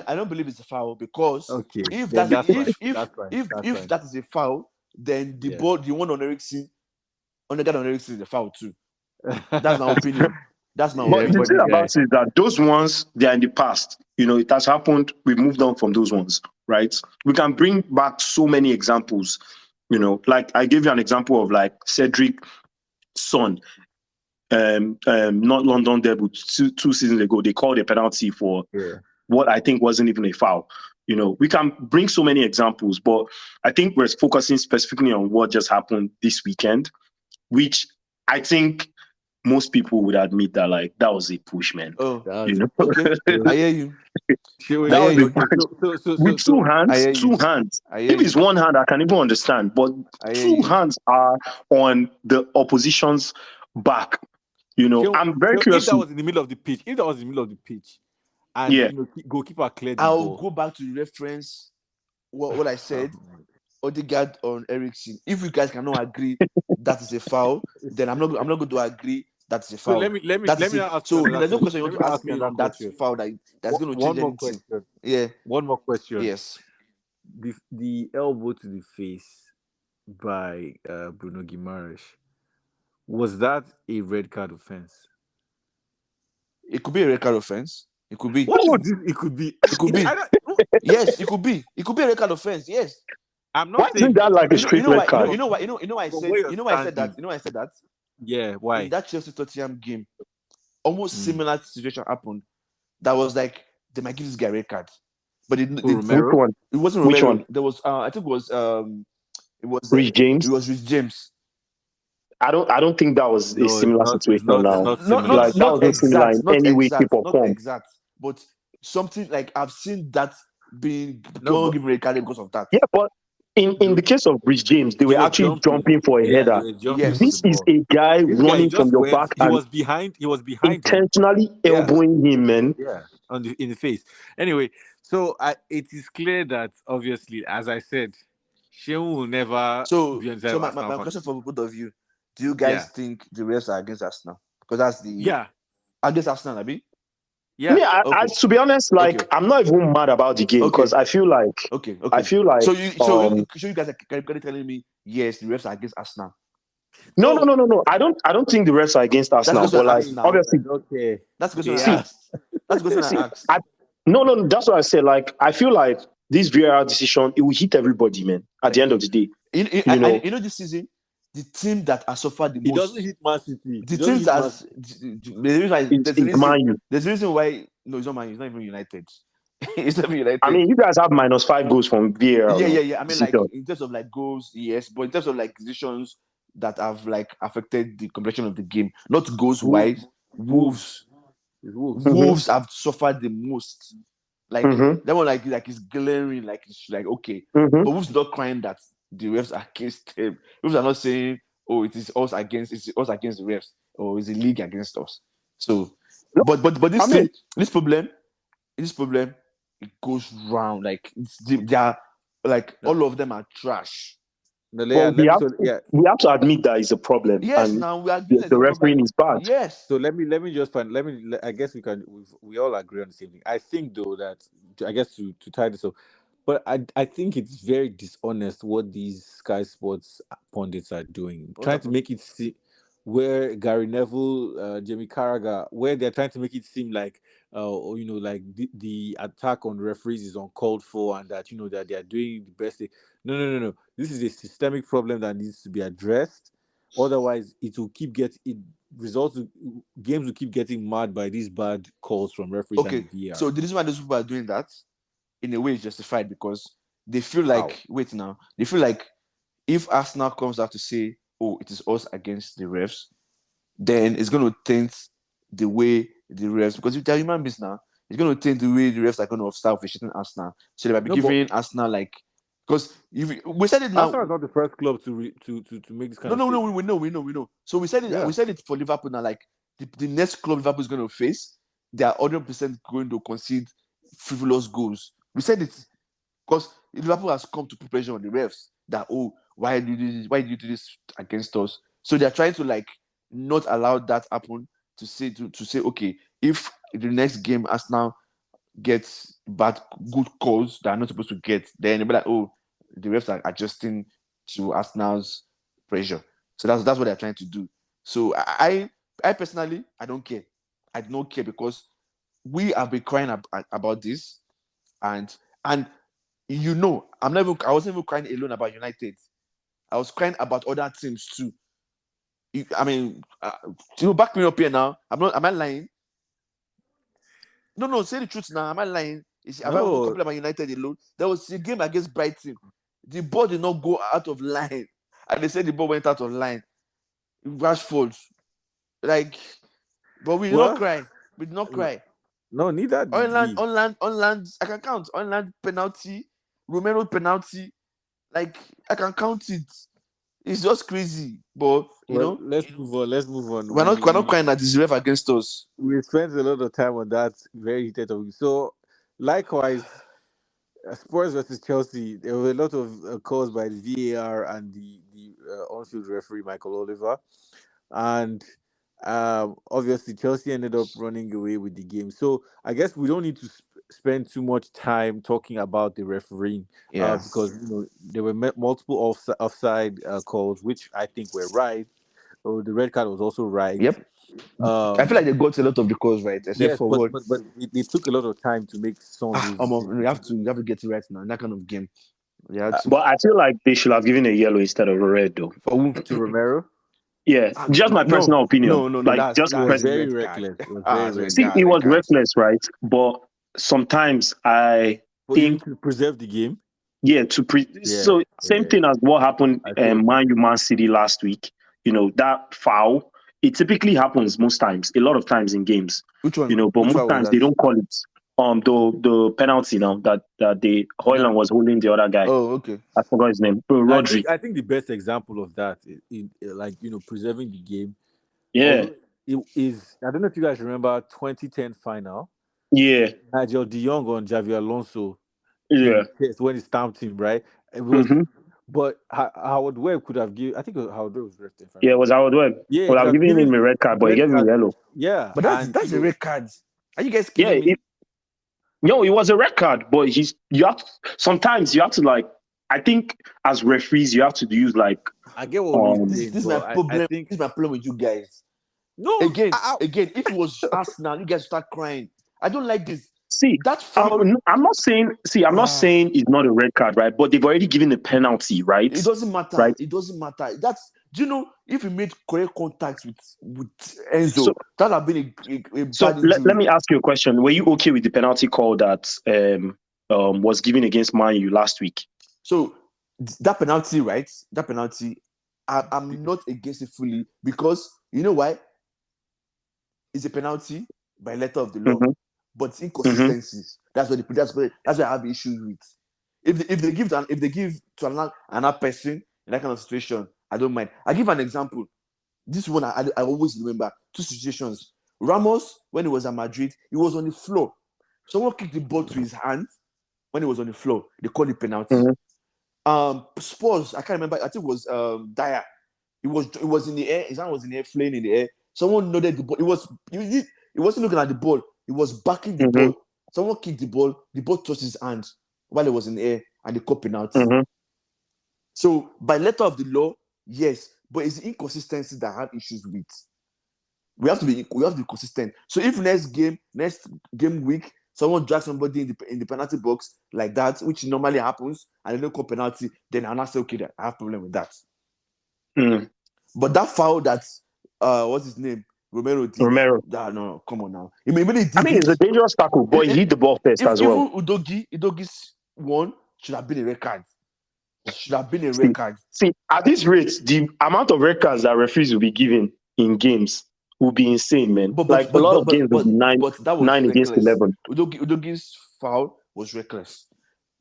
S2: I don't believe it's a foul because
S1: Okay,
S2: if
S1: then
S2: that
S1: that's fine.
S2: if
S1: That's fine.
S2: if
S1: That's
S2: if
S1: fine.
S2: that is a foul, then the
S1: Yeah.
S2: ball, the one on Ericsson, on the guy on Ericsson is a foul too. That's my opinion. That's my
S3: But
S1: Yeah,
S3: the
S2: opinion.
S3: thing
S1: funny
S3: about
S1: guy.
S3: it is that those ones, they are in the past. You know, it has happened. We've moved on from those ones, right? We can bring back so many examples. You know, like I gave you an example of like Cedric Son, not London debut two seasons ago. They called a penalty for
S1: Yeah.
S3: what I think wasn't even a foul. You know, we can bring so many examples, but I think we're focusing specifically on what just happened this weekend, which I think most people would admit that like that was a push, man.
S2: Oh,
S3: You know,
S2: okay.
S1: Sheol,
S2: I hear you.
S1: Sheol,
S2: I
S3: that
S2: hear
S3: was a
S2: you.
S1: okay.
S3: push with two
S2: I
S3: hands.
S2: hear you.
S3: Two hands.
S2: I hear
S3: If it's
S2: you.
S3: one hand, I can even understand, but
S2: I hear
S3: two
S2: you.
S3: hands are on the opposition's back. You know, I'm very
S1: If
S3: curious.
S1: that was in the middle of the pitch, and
S3: Yeah,
S1: goalkeeper cleared the
S2: I'll
S1: ball.
S2: go back to the reference what I said. Odegaard on Ericsson. If you guys cannot agree that is a foul, then I'm not going to agree that's a
S1: So
S2: foul.
S1: let
S2: That's
S1: me
S2: it.
S1: now ask you
S2: So
S1: another
S2: there's no
S1: question.
S2: question you
S1: Let
S2: want
S1: me
S2: to
S1: now
S2: ask
S1: ask you
S2: me
S1: another
S2: on that
S1: question.
S2: foul that's going to
S1: One
S2: change
S1: more
S2: anything.
S1: question.
S2: Yeah.
S1: One more question.
S2: Yes.
S1: The elbow to the face by Bruno Guimaraes, was that a red card offense?
S2: It could be a red card offense. It could be.
S1: What is this? It could be.
S2: It could be.
S1: I don't,
S2: Yes, it could be. It could be a red card offense. Yes.
S1: I'm
S3: why
S1: not
S3: isn't
S1: saying
S3: that like a
S2: You
S3: straight
S2: know
S3: red
S2: why?
S3: card?
S2: You know why I
S1: from
S2: said
S1: where you're standing.
S2: You know why I said that?
S1: Yeah,
S2: In
S1: why?
S2: that Chelsea Tottenham game, almost
S1: Mm.
S2: similar situation happened. That was like they might give this guy a red card. But
S1: Who,
S3: Which
S1: Romero?
S3: one?
S2: it wasn't
S3: Which
S2: Romero.
S3: one?
S2: There was I think it was
S3: Rich James?
S2: Rich James.
S3: I don't think that was a
S1: No, it's
S3: similar
S1: not. It's
S3: situation
S1: not. It's
S3: now.
S1: not
S2: Not
S1: similar.
S3: Like
S2: not
S3: that
S2: not
S3: was not similar
S2: exact,
S3: in any way, shape, or
S2: not
S3: form.
S2: exact, but something like I've seen that being
S1: No, but
S2: given a carry because of that.
S3: Yeah, but in the case of Rich James, they
S1: he
S3: were
S1: was
S3: actually
S1: jumping.
S3: jumping for a
S1: Yeah, they
S3: header.
S1: were jumping for the
S3: This
S2: Yes.
S3: is
S1: ball.
S3: a guy
S1: This guy
S3: running from
S1: just
S3: your
S1: went.
S3: back and
S1: He was behind him.
S3: intentionally
S1: Yeah,
S3: elbowing him, man.
S1: yeah, in the face. Anyway, so it is clear that obviously, as I said, Shehu will never
S2: So
S1: be on the side
S2: so
S1: of
S2: my,
S1: Arsenal
S2: my
S1: fans.
S2: question for both of you: do you
S1: Yeah,
S2: guys think the refs are against Arsenal? Because that's the
S1: yeah,
S2: against Arsenal, Abi.
S1: yeah.
S3: Me,
S2: Okay,
S3: to be honest,
S2: okay,
S3: like I'm not even mad about the game because
S2: okay,
S3: I
S2: okay.
S3: feel like
S2: So you guys are currently telling me yes, the refs are against Arsenal.
S1: No,
S3: no. I don't think the refs are against
S2: That's the
S3: Arsenal,
S2: question
S3: but
S2: I
S3: like
S2: asked now.
S3: obviously,
S1: okay,
S2: That's the question
S1: they
S2: I
S1: are.
S3: see,
S2: asked. That's the question I
S3: see,
S2: asked.
S3: I no, that's what I said. Like I feel like this VAR decision it will hit everybody, man. At the
S2: Thank
S3: end of
S2: you.
S3: the day, you
S2: I
S3: know,
S2: you know this season, the team that has suffered the
S1: He doesn't
S2: most,
S1: hit Man City.
S2: the
S1: He doesn't
S2: teams
S1: hit Man
S2: as
S1: City.
S2: the reason why
S3: it's Man U.
S2: there's a reason why no, it's not Man, it's not even United. It's not even
S3: I
S2: United.
S3: mean, you guys have -5 goals from VAR,
S2: Yeah,
S3: no?
S2: yeah, yeah. I mean, like
S3: Decision.
S2: in terms of like goals, yes, but in terms of like decisions that have like affected the completion of the game, not goals
S1: Wolves,
S2: wise.
S1: Wolves,
S2: Wolves,
S1: it's Wolves.
S3: Mm-hmm.
S2: Wolves have suffered the most. Like
S3: Mm-hmm.
S2: that one, like it's glaring, like it's like okay,
S3: Mm-hmm.
S2: but Wolves not crying that the refs are against them. Wolves are not saying, "Oh, it's us against the refs," or "It's the league against us." So,
S3: No,
S2: but
S3: I
S2: this
S3: mean,
S2: thing, this problem, it goes round. Like they are like
S1: No,
S2: all of them are trash.
S1: no,
S3: but
S1: yeah. Let me so yeah.
S3: we have to admit that it's a problem,
S2: Yes,
S3: and
S2: now we agree
S3: the
S2: there's a problem.
S3: refereing is bad.
S2: Yes,
S1: So let me just find. I guess we all agree on the same thing. I think though that I guess to tie this up, but I think it's very dishonest what these Sky Sports pundits are doing,
S2: what
S1: trying to
S2: happened?
S1: make it seem where Gary Neville, Jamie Carragher, where they're trying to make it seem like, or, like the attack on referees is uncalled for, and that that they are doing the best. No, no, no, no. This is a systemic problem that needs to be addressed. Otherwise, it will keep get it results. Games will keep getting marred by these bad calls from referees and
S2: Okay,
S1: the VAR.
S2: so the reason why those people are doing that in a way is justified because they feel
S1: How?
S2: like wait now they feel like if Arsenal comes out to say, "Oh, it is us against the refs," then it's going to taint the way the refs, because if they're human beings now, it's going to taint the way the refs are going to start officiating Arsenal. So they might be
S1: No, but
S2: giving Arsenal like, because if we said it now,
S1: Arsenal is not the first club to make this kind
S2: no,
S1: of
S2: no, no,
S1: statement.
S2: we know. So
S1: Yeah.
S2: we said it for Liverpool now, like the next club Liverpool is going to face, they are 100% going to concede frivolous goals. We said it because Liverpool has come to put pressure on the refs that, oh, why do you do this? Why do you do this against us? So they're trying to like not allow that happen, to say okay, if the next game Arsenal gets bad good calls that are not supposed to get, then they'll be like, oh, the refs are adjusting to Arsenal's pressure. So that's what they're trying to do. So I personally I don't care. I don't care because we have been crying about this, and and I wasn't even crying alone about United. I was crying about other teams too. I mean, back me up here now. Am I lying? No, say the truth now. Am I lying? Have I even
S1: No.
S2: complained about United alone? There was a game against Brighton. The ball did not go out of line. And they said the ball went out of line. Rashford. Like, but we did not
S1: Well,
S2: cry. We did not
S1: no,
S2: cry.
S1: no, neither did we.
S2: I can count. On penalty, Romero penalty. Like, I can count it. It's just crazy. But,
S1: Well, let's move on. Let's move on.
S2: we're not crying that it's ref against us.
S1: We spent a lot of time on that very heated topic. So, likewise, Spurs versus Chelsea, there were a lot of calls by the VAR and the on-field referee Michael Oliver, and obviously Chelsea ended up running away with the game. So I guess we don't need to spend too much time talking about the refereeing,
S2: Yeah.
S1: because there were multiple offside calls, which I think were right. Oh, the red card was also right.
S2: Yep. I feel
S1: Um,
S2: like they got a lot of the calls right, except
S1: yes,
S2: for what.
S1: but they took a lot of time to make some of those
S2: You
S1: decisions.
S2: you have to get it right now in that kind of game. You had to.
S3: But I feel like they should have given a yellow instead of a red, though.
S2: For who?
S1: To Romero.
S3: Yeah, just my
S2: No,
S3: personal opinion.
S2: no.
S3: Like
S2: That's
S1: It
S3: just
S1: was
S2: a
S1: very
S2: red card.
S1: reckless. It was very
S2: That's a red
S3: see,
S1: reckless.
S2: card.
S3: it
S2: Red
S3: was
S2: card.
S3: reckless, right? But sometimes I
S1: But you
S3: think,
S1: need to preserve the game.
S3: yeah,
S1: Yeah,
S3: so same
S1: yeah.
S3: thing as what happened
S1: I feel
S3: Man U Man City last week. that foul, it typically happens most times, a lot of times in games,
S2: Which one?
S3: but
S2: Which
S3: most
S2: one was
S3: times they
S2: that?
S3: don't call it. The penalty now that the Hoyland was holding the other guy.
S2: Oh, okay.
S3: I forgot his name.
S1: I
S3: Rodri.
S1: think the best example of that in like preserving the game.
S3: Yeah,
S1: Although it is, I don't know if you guys remember 2010 final.
S3: yeah,
S1: Nigel De Jong on Javi Alonso in
S3: yeah.
S1: the test when he stamped him, right? It was,
S3: hmm
S1: but Howard Webb could have given. I think Howard Webb was ref, if I
S3: Yeah, it
S1: remember.
S3: was Howard Webb.
S1: Yeah, he
S3: Well,
S1: could
S3: I'm
S1: have
S3: giving
S1: given
S3: him a red card, but he
S1: red
S3: gave me
S1: card.
S3: yellow.
S1: Yeah,
S2: But that's a red card. Are you guys
S3: Yeah,
S2: kidding me?
S3: no, it was a red card, but sometimes you have to like. I think as referees, you have to use like
S1: I get what Louis
S3: um.
S1: saying,
S2: This is my
S1: but I
S2: problem.
S1: think
S2: This is my problem with you guys.
S1: no.
S2: Again, if it was Arsenal, you guys start crying. I don't like this.
S3: See,
S2: That foul.
S3: I'm not saying. See, I'm not saying it's not a red card, right? But they've already given a penalty, right?
S2: It doesn't matter.
S3: Right.
S2: It doesn't matter. Do you know if you made correct contact with Enzo,
S3: So,
S2: that would have been a
S3: so
S2: bad injury.
S3: let me ask you a question. Were you okay with the penalty call that was given against Man U last week?
S2: So that penalty, right? That penalty, I'm not against it fully because you know why? It's a penalty by letter of the law,
S3: Mm-hmm.
S2: but inconsistencies. That's what I have issues with. If they give to another person in that kind of situation, I don't mind. I give an example. This one I always remember two situations. Ramos, when he was at Madrid, he was on the floor. Someone kicked the ball to his hand when he was on the floor. They called it penalty. Spurs, I can't remember. I think it was Dyer. It was in the air. His hand was in the air, flying in the air. Someone nodded the ball. He wasn't looking at the ball. He was backing the ball. Someone kicked the ball. The ball touched his hand while it was in the air, and they called penalty. So by letter of the law, yes, but it's the inconsistency that I have issues with. We have to be consistent. So if next game week, someone drags somebody in the penalty box like that, which normally happens, and they don't call penalty, then I'll not say okay, I have a problem with that. But that foul that what's his name? Romero did. No, come on now. I mean,
S3: it's a dangerous tackle, but he hit the ball first as well.
S2: Even Udogi's one should have been a red card. Should have been a red card.
S3: See, at this rate, the amount of red cards that referees will be given in games will be insane, man. But a lot of games will be 9 against 11.
S2: Udogi's foul was reckless.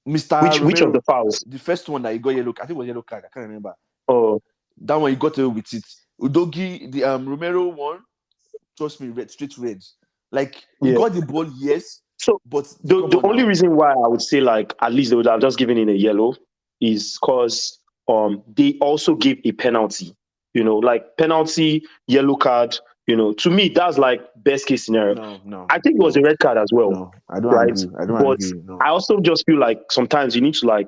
S2: Mr. Romero,
S3: which of the fouls?
S2: The first one that he got yellow, I think it was yellow card. I can't remember.
S3: Oh,
S2: that one he got away with it. Udogi, the Romero one, trust me, straight red. Like he got the ball, yes.
S3: So,
S2: but
S3: the only reason why I would say like at least they would have just given in a yellow is because they also gave a penalty. Like penalty, yellow card. To me that's like best case scenario.
S2: No.
S3: I think it was a red card as well.
S2: No, I don't agree.
S3: But I also just feel like sometimes you need to like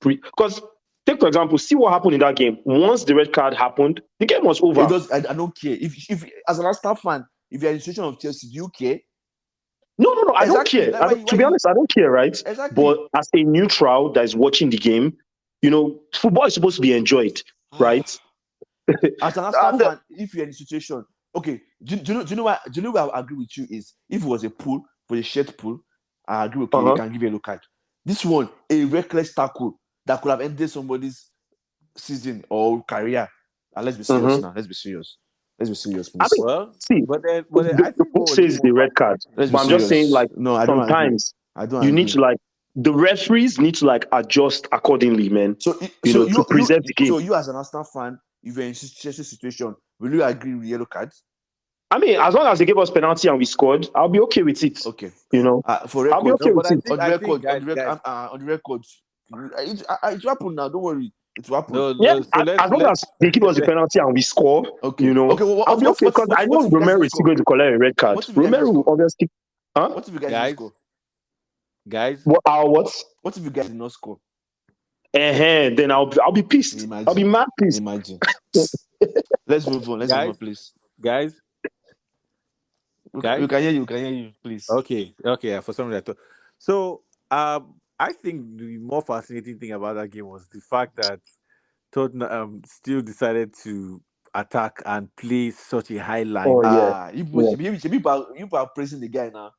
S3: because take for example, see what happened in that game. Once the red card happened, the game was over.
S2: I don't care. If as an Arsenal fan, if you're in the situation of Chelsea, do you care?
S3: No, I don't care. To be honest, I don't care, right?
S2: Exactly.
S3: But as a neutral that is watching the game, football is supposed to be enjoyed, right?
S2: As an Arsenal fan, if you're in the situation, okay, do you know where I agree with you is if it was a pool, for a shared pool, I agree, okay, you can give a look at. This one, a reckless tackle that could have ended somebody's season or career. And let's be serious now. Let's be serious, please.
S1: But I
S3: the
S1: think
S3: book says the red card. But I'm just saying, like, sometimes you need to like the referees need to like adjust accordingly, man.
S2: So
S3: to preserve the game.
S2: So you as an Arsenal fan, if you're in Chelsea situation, will you agree with yellow cards?
S3: I mean, as long as they gave us penalty and we scored, I'll be okay with it.
S2: Okay.
S3: For record, I'll be okay with it.
S2: On the record, it happened now. Don't worry, it will happen.
S3: As long as they give us the penalty and we score,
S2: okay.
S3: I'll be okay because I know Romero is still going to collect a red card. Romero will obviously.
S2: What if you guys didn't score?
S1: Guys,
S3: what?
S2: What if you guys did not score?
S3: Then I'll be pissed.
S2: Imagine.
S3: I'll be mad pissed.
S2: Imagine. Let's move on, please.
S1: Guys.
S2: We can hear you, please.
S1: Okay. For some reason I thought. So, I think the more fascinating thing about that game was the fact that Tottenham still decided to attack and play such a high line.
S2: You are praising the guy now.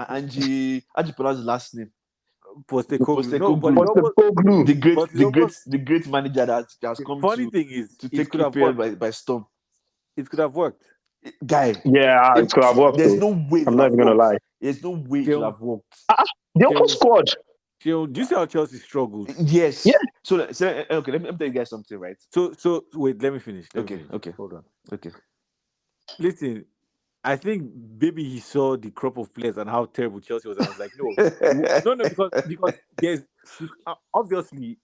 S2: Angie, how do you pronounce his last name?
S1: Postecoglou. No, but
S2: Postecoglou.
S3: Postecoglou.
S2: The great manager that has
S1: the
S2: come
S1: funny thing is,
S2: to
S1: it
S2: take
S1: could have
S2: KPL
S1: worked.
S2: by storm.
S1: It could have worked.
S2: Guy,
S3: Yeah, it could have worked.
S2: there's
S3: Though.
S2: no way
S3: I'm
S2: it
S3: not
S2: have
S3: even gonna
S2: worked.
S3: lie.
S2: There's no way it
S1: Still-
S2: will have worked.
S3: They also
S1: Still-
S3: scored.
S1: do you see how Chelsea struggled?
S2: Yes.
S3: Yeah.
S2: So okay, let me tell you guys something, right?
S1: So wait, let me finish.
S2: Okay.
S1: Hold on.
S2: Okay.
S1: Listen, I think maybe he saw the crop of players and how terrible Chelsea was, and I was like, no, because there's obviously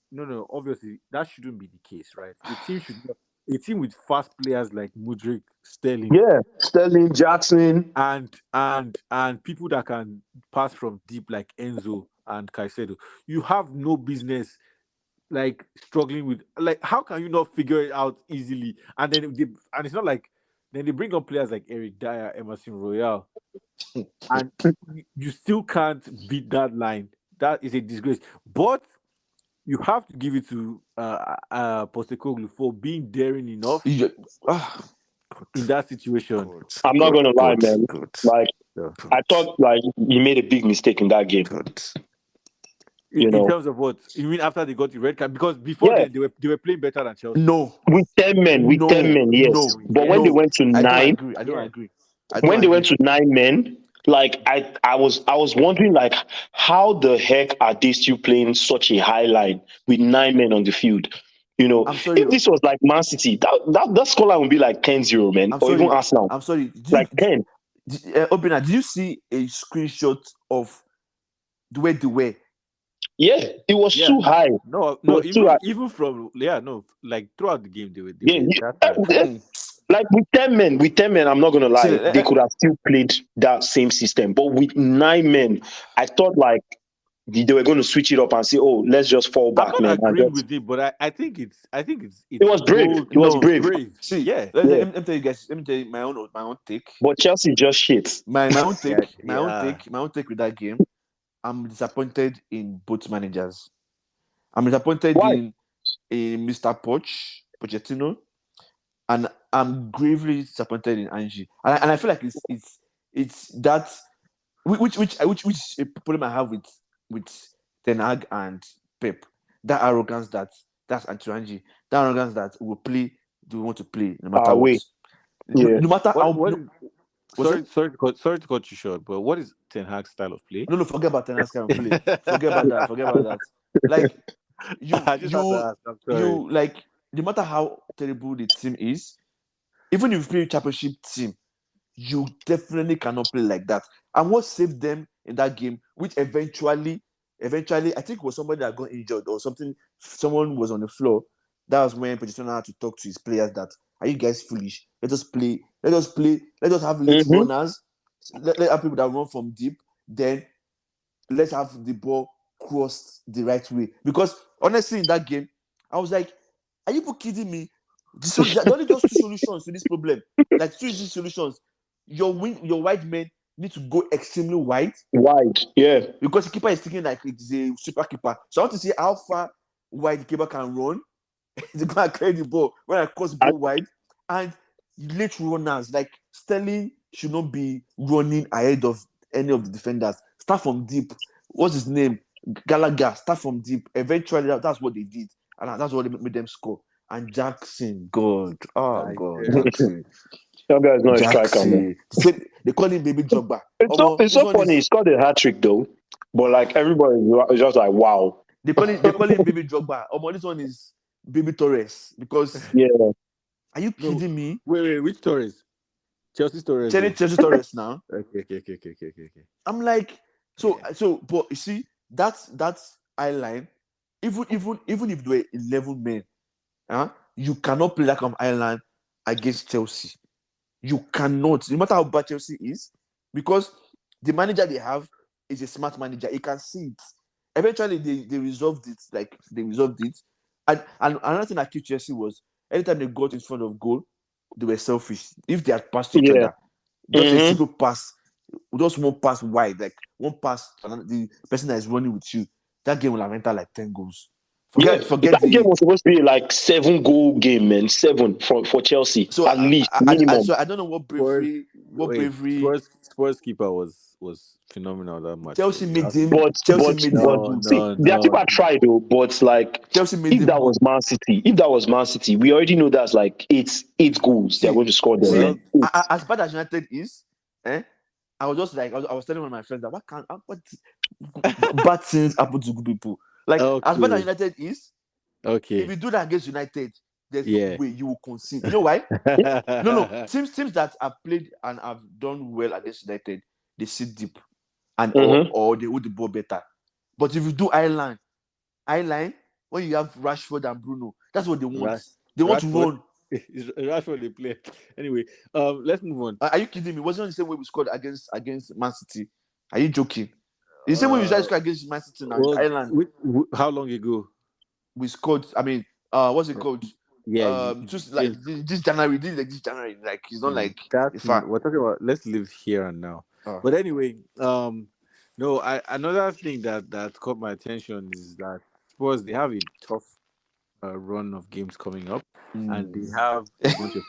S1: that shouldn't be the case, right? A team with fast players like Mudryk, Sterling,
S3: Yeah, Sterling, Jackson.
S1: and people that can pass from deep like Enzo and Caicedo, you have no business like struggling with, like, how can you not figure it out easily? And it's not like then they bring up players like Eric Dyer, Emerson Royale, and you still can't beat that line. That is a disgrace. But you have to give it to Postecoglou for being daring enough in that situation.
S3: I'm not gonna lie, man. Like,
S1: Yeah.
S3: I thought like he made a big mistake in that game.
S1: In
S3: know.
S1: terms of what you mean after they got the red card, because before
S3: Yeah.
S1: then they were playing better than Chelsea.
S2: No.
S3: With 10 men, yes.
S2: No.
S3: But when they went to nine,
S2: I don't agree.
S3: when they went to 9 men, like I was wondering like how the heck are they still playing such a high line with 9 men on the field? You know,
S2: I'm sorry.
S3: if this was like Man City, that scoreline would be like 10-0, man,
S2: I'm
S3: or
S2: sorry.
S3: even Arsenal.
S2: I'm sorry.
S3: Like 10.
S2: Obina, did you see a screenshot of the way?
S3: Yeah, it was too high.
S1: No, even from like throughout the game they were
S3: like with 10 men, I'm not gonna lie, they could have still played that same system. But with 9 men, I thought like they were going to switch it up and say, "Oh, let's just fall back,
S1: I'm not
S3: man."
S1: agreeing with it, but I think it's
S3: it was brave. It was brave.
S2: See,
S1: yeah.
S2: Let me tell you guys. Let me tell you my own take.
S3: But Chelsea just shit.
S2: My own take. My own take with that game. I'm disappointed in both managers. I'm disappointed in Mr. Pochettino, and I'm gravely disappointed in Angie. And I feel like it's that which problem I have with Ten Hag and Pep. That arrogance that's Angie. That arrogance that we want to play no matter what. No matter how.
S1: Sorry to cut you short, but what is Ten Hag's style of play?
S2: No, forget about Ten Hag's style of play. Forget about that. Like you like, no matter how terrible the team is, even if you play a championship team, you definitely cannot play like that. And what saved them in that game, which eventually, I think it was somebody that got injured or something. Someone was on the floor. That was when Pochettino had to talk to his players that, are you guys foolish? Let us play. Let us have late runners. Let have people that run from deep. Then let's have the ball crossed the right way. Because honestly, in that game, I was like, are you kidding me? There are only just 2 solutions to this problem. Like 2 easy solutions. Your wide men need to go extremely wide.
S3: Yeah.
S2: Because the keeper is thinking like it's a super keeper. So I want to see how far wide the keeper can run. He's going to clear the ball when I cross the ball wide. And late runners, like Sterling should not be running ahead of any of the defenders. Start from deep. What's his name? Gallagher. Start from deep. Eventually, that's what they did. And that's what made them score. And Jackson, God. Oh, God. Jackson.
S3: That guy's not a striker, man.
S2: They call him Baby Drogba.
S3: It's so funny. He scored a hat-trick, though. But, like, everybody is just like, wow.
S2: They call him Baby Drogba. This one is Baby Torres. Because...
S3: Yeah.
S2: Are you kidding me?
S1: Wait, which Torres? Chelsea Torres.
S2: Chelsea Torres now.
S1: Okay.
S2: I'm like, but you see, that's eye line. Even if they were 11 men, you cannot play that kind of eye line against Chelsea. You cannot, no matter how bad Chelsea is, because the manager they have is a smart manager. He can see it. Eventually, they resolved it. And another thing that killed Chelsea was anytime they got in front of goal, they were selfish. If they had passed each other, just a simple pass, just one pass wide, like one pass to the person that is running with you, that game will have entered like 10 goals. Forget
S3: that game was supposed to be like 7-goal game, man. 7 for Chelsea, so at least minimum.
S2: So I don't know what bravery.
S1: Spurs keeper was phenomenal that match.
S2: Chelsea made him.
S3: But
S2: Chelsea made him
S1: No,
S2: do.
S3: see,
S1: no,
S3: their
S1: no.
S3: keeper tried though. But like,
S2: Chelsea made
S3: if
S2: him
S3: that
S2: do.
S3: was Man City, we already know that's like eight goals they're
S2: See,
S3: going to score there.
S1: Well,
S3: Man.
S2: as bad as United is, I was just like, I was telling one of my friends that what bad things happen to good people. Like, as bad as
S1: okay,
S2: United is, if
S1: okay,
S2: you do that against United, there's
S1: yeah.
S2: no way you will concede. You know why? No. Teams that have played and have done well against United, they sit deep and or they hold the ball better. But if you do eye line, when you have Rashford and Bruno, that's what they want.
S1: Rash,
S2: They want to
S1: Rashford,
S2: run.
S1: Rashford they play. Anyway, let's move on.
S2: Are you kidding me? Wasn't it the same way we scored against Man City? Are you joking? The same way you guys scored against Man City now. It's
S1: Well,
S2: Ireland.
S1: how long ago?
S2: We scored. I mean, what's it called?
S1: Yeah,
S2: Just like this January. This January. Like it's not like far.
S1: we're talking about. Let's live here and now.
S2: Oh.
S1: But anyway, no, another thing that caught my attention is that Spurs they have a tough run of games coming up, and they have a bunch of.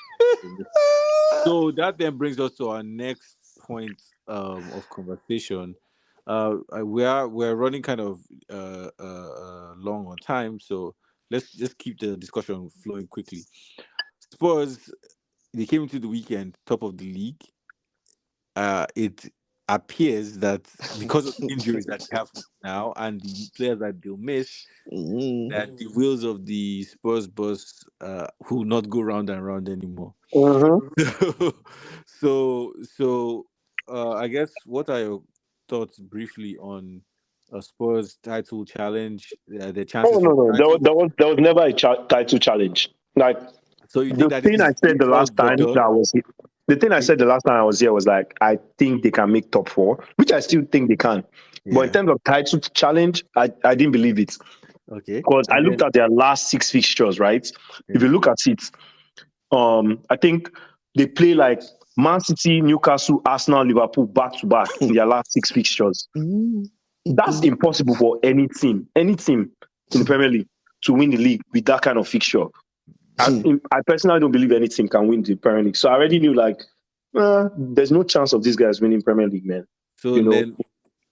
S1: So that then brings us to our next point of conversation. We're running kind of long on time, so let's just keep the discussion flowing quickly. Spurs they came into the weekend top of the league. It appears that because of the injuries that they have now and the players that they'll miss, that the wheels of the Spurs bus will not go round and round anymore. So I guess what are your thoughts briefly on a Spurs title challenge? The chances
S3: Oh
S1: for
S3: no,
S1: the title.
S3: there was never a title challenge. Like
S1: So you think
S3: the
S1: that
S3: thing I said the
S1: it's all
S3: last
S1: but
S3: time
S1: done?
S3: the thing I said the last time I was here was like I think they can make top four, which I still think they can. But in
S1: Yeah.
S3: terms of title challenge, I didn't believe it
S1: Okay.
S3: because I
S1: And
S3: looked
S1: then
S3: at their last 6 fixtures. Right, if
S1: yeah.
S3: you look at it, I think they play like Man City, Newcastle, Arsenal, Liverpool back to back in their last 6 fixtures. That's impossible for any team in the Premier League to win the league with that kind of fixture. I personally don't believe any team can win the Premier League. So I already knew like, there's no chance of these guys winning Premier League, man.
S1: So
S3: You know,
S1: then,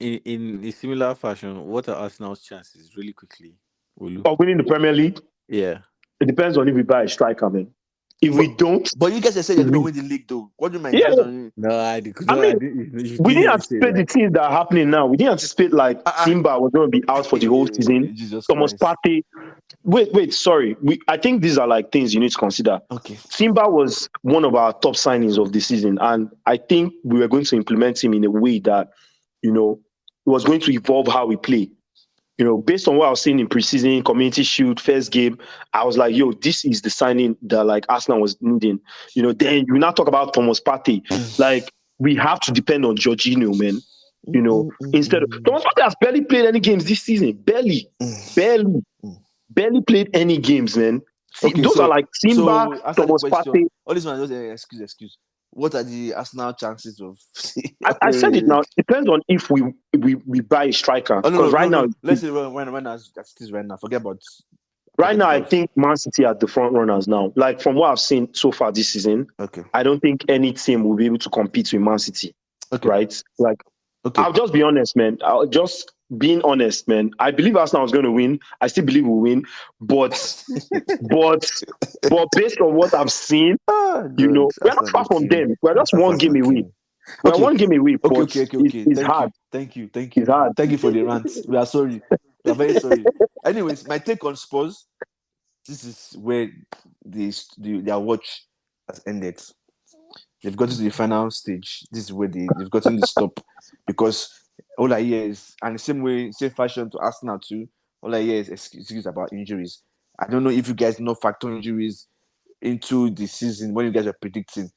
S1: in a similar fashion, what are Arsenal's chances, really quickly, Olu?
S3: of winning the Premier League,
S1: Yeah.
S3: it depends on if we buy a striker, man. If we don't,
S2: But you guys said you're going to win the league, though. What do you mean?
S3: yeah,
S1: No,
S3: I mean,
S1: you
S3: we
S1: didn't
S3: didn't
S1: even say
S3: anticipate the
S1: that.
S3: things that are happening now. We didn't anticipate like Simba was going to be out for the whole season.
S2: Jesus
S3: Thomas
S2: Christ.
S3: Partey. Wait, sorry. I think these are like things you need to consider.
S2: Okay.
S3: Simba was one of our top signings of the season, and I think we were going to implement him in a way that, was going to evolve how we play. Based on what I was seeing in preseason, Community Shield, first game, I was like, yo, this is the signing that like Arsenal was needing. Then you now talk about Thomas Partey. Like, we have to depend on Jorginho, man. Instead of Thomas Partey has barely played any games this season. Barely played any games, man. Those are like Simba,
S2: answer
S3: Thomas
S2: the question.
S3: Partey.
S2: All this man just excuse. What are the Arsenal chances of?
S3: I said it now. It depends on if we buy a striker. Because now,
S2: let's say when as it is right now. Forget about.
S3: Right now, I think Man City are the front runners now. Like from what I've seen so far this season, I don't think any team will be able to compete with Man City.
S2: Okay.
S3: Right? Like, I'll just be honest, man. Being honest, man. I believe Arsenal is going to win. I still believe we'll win. But based on what I've seen, we're not far from them. We're just one game away. We're one game away.
S2: Okay.
S3: It's hard.
S2: Thank you.
S3: It's hard.
S2: Thank you for the rant. We are sorry. We are very sorry. Anyways, my take on Spurs. This is where their watch has ended. They've gotten to the final stage. This is where they've gotten the stop because all I hear is, and the same fashion to Arsenal too. All I hear is excuses about injuries. I don't know if you guys know factor injuries into the season when you guys are predicting.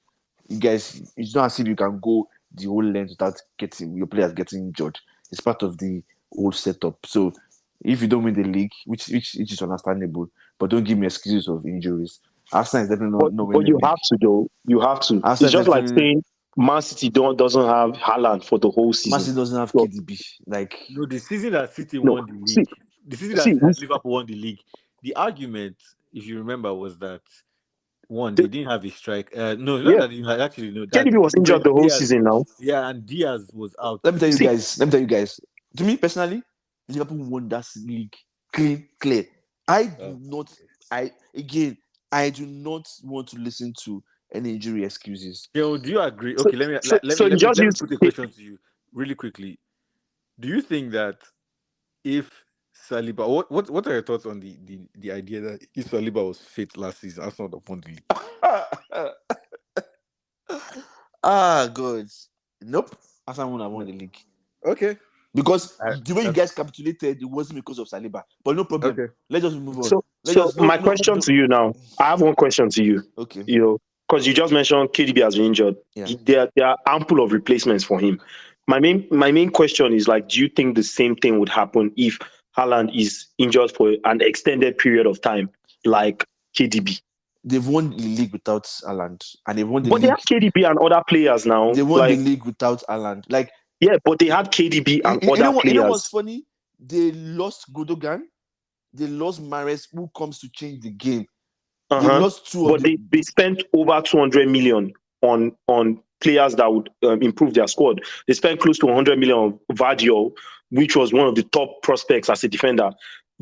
S2: It's not as if you can go the whole length without getting your players getting injured. It's part of the whole setup. So if you don't win the league, which is understandable, but don't give me excuses of injuries. Arsenal is definitely not winning.
S3: But you have to, though. You have to. Arsenal it's just like saying Man City doesn't have Haaland for the whole season.
S2: Man City doesn't have KDB.
S1: No, the season that City won the league, the season that Liverpool won the league, the argument, if you remember, was that one, they didn't have a strike. No, not
S3: Yeah,
S1: that you had actually no that
S3: KDB was injured the whole
S1: Diaz,
S3: season now.
S1: yeah, and Diaz was out.
S2: Let me tell you
S3: See,
S2: guys. Let me tell you guys. To me personally, Liverpool won that league clear. I do
S1: Oh,
S2: not. I do not want to listen to any injury excuses.
S1: Joe, do you agree?
S3: so,
S1: Okay, let me
S3: so,
S1: let
S3: so
S1: me
S3: you
S1: let me
S3: just
S1: let me
S3: use
S1: put a question to you really quickly. Do you think that if Saliba, what are your thoughts on the idea that if Saliba was fit last season, Arsenal would have won the league?
S2: God. Nope. Arsenal won have won
S1: No.
S2: the league.
S1: Okay,
S2: Because the way you
S1: that's
S2: guys capitulated, it wasn't because of Saliba. But no problem.
S1: okay.
S2: Let's just move on.
S3: so
S2: Let's
S3: so
S2: just
S3: my question to you now. I have one question to you.
S2: Okay.
S3: You know, because you just mentioned KDB has been injured.
S2: Yeah.
S3: There are ample of replacements for him. My main question is like, do you think the same thing would happen if Haaland is injured for an extended period of time, like KDB?
S2: They've won the league without Haaland. And they've won the
S3: But they
S2: league.
S3: have KDB and other players now.
S2: They won the
S3: Like,
S2: league without Haaland. Like,
S3: yeah, but they had KDB and other
S2: you know what's
S3: players.
S2: funny? They lost Godogan. They lost Mahrez, who comes to change the game. They
S3: Uh-huh.
S2: lost two of
S3: But
S2: the.
S3: they spent over 200 million on players that would improve their squad. They spent close to 100 million on Vardio, which was one of the top prospects as a defender.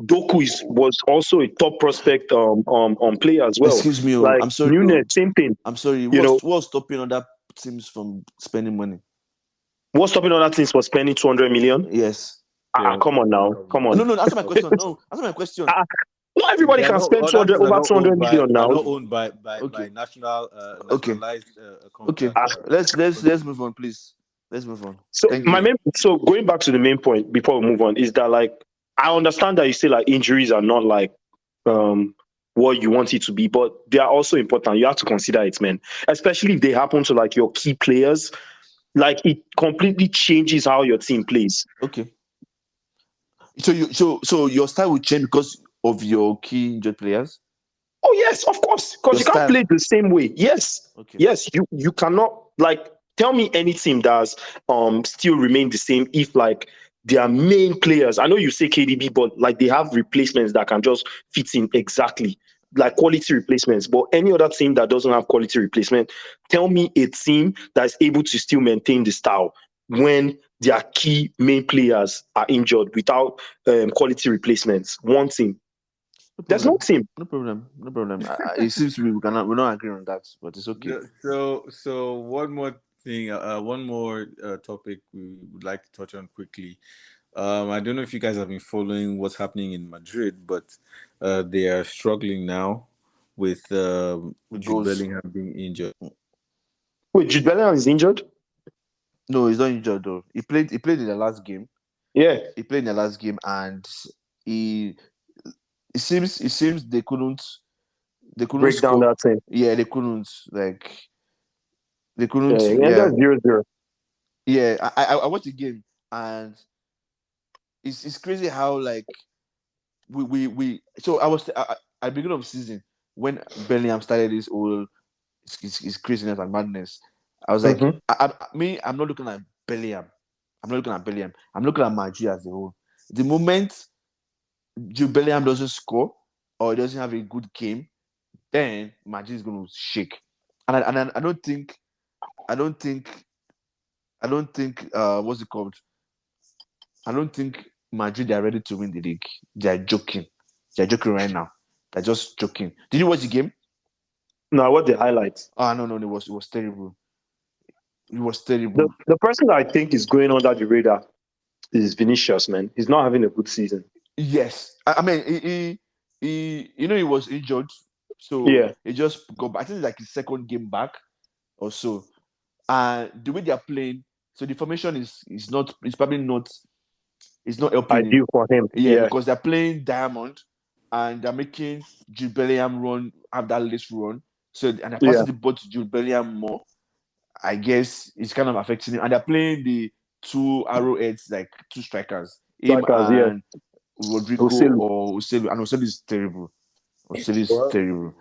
S3: Doku was also a top prospect on player as well.
S2: Excuse me,
S3: Like
S2: I'm sorry.
S3: Nunes, same thing.
S2: I'm sorry.
S3: You know,
S2: What's stopping other teams from spending money?
S3: what's stopping other teams for spending 200 million?
S2: Yes.
S1: Yeah,
S3: Come on now, come on.
S2: No. Answer my question. No, answer my question.
S3: Not everybody
S1: They are
S3: can
S1: not
S3: spend
S1: other
S3: 200
S1: teams
S3: over 200 million
S1: are
S3: now.
S1: not owned by
S2: Okay. Okay.
S1: nationalized
S2: Okay. Let's move on, please. Let's move on.
S3: So
S2: Thank you.
S3: so going back to the main point before we move on is that like I understand that you say like injuries are not like um what you want it to be, but they are also important. You have to consider it, man. Especially if they happen to like your key players, like it completely changes how your team plays.
S2: Okay. So your style will change because of your key injured players.
S3: Oh yes, of course, because
S2: Your
S3: you can't
S2: style.
S3: play the same way. Yes,
S2: Okay.
S3: yes, you cannot like tell me any team that's still remain the same if like their main players. I know you say KDB, but like they have replacements that can just fit in exactly like quality replacements. But any other team that doesn't have quality replacement, tell me a team that is able to still maintain the style when their key main players are injured without quality replacements. One team.
S2: No
S3: There's no
S2: problem.
S3: team.
S2: No problem. No problem. It seems we're not agree on that, but it's okay.
S1: So one more thing, one more topic we would like to touch on quickly. I don't know if you guys have been following what's happening in Madrid, but they are struggling now with
S2: With
S1: Jude
S2: goals.
S1: Bellingham being injured.
S3: Wait, Jude Bellingham is injured?
S2: No, he's not injured though. He played in the last game.
S3: Yeah.
S2: He played in the last game and he it seems they couldn't
S3: Break down
S2: score.
S3: that thing.
S2: Yeah, they couldn't they
S3: Yeah,
S2: couldn't
S3: he
S2: yeah.
S3: ended 0-0.
S2: Yeah, I watched the game and it's crazy how like we so I was at the beginning of the season when Bellingham started this whole his craziness and madness. I was like,
S3: Mm-hmm.
S2: I'm not looking at Bellingham. I'm not looking at Bellingham. I'm looking at Madrid as a whole. The moment Jude Bellingham doesn't score or he doesn't have a good game, then Madrid is going to shake. And I I don't think I don't think what's it called? I don't think Madrid are ready to win the league. They are joking. They are joking right now. They're just joking. Did you watch the game?
S3: Now, what the highlights?
S2: Oh no, it was terrible. It was
S3: The
S2: terrible.
S3: the person that I think is going under the radar is Vinicius, man. He's not having a good season.
S2: Yes, I mean he was injured, so
S3: Yeah,
S2: he just got back. I think it's like his second game back or so. And the way they are playing, so the formation is not. It's probably not. It's not helping him.
S3: ideal for him.
S2: Yeah,
S3: Yeah,
S2: because they're playing Diamond and they're making Jude Bellingham have that list run. So and they're
S3: yeah.
S2: passing the ball to Jude Bellingham more. I guess it's kind of affecting him. And they're playing the two arrowheads, like two strikers, him
S3: Strikers, yeah.
S2: and Rodrigo
S3: Joselu.
S2: or Oselu. And Oselu is terrible. Oselu is
S1: Well,
S2: terrible.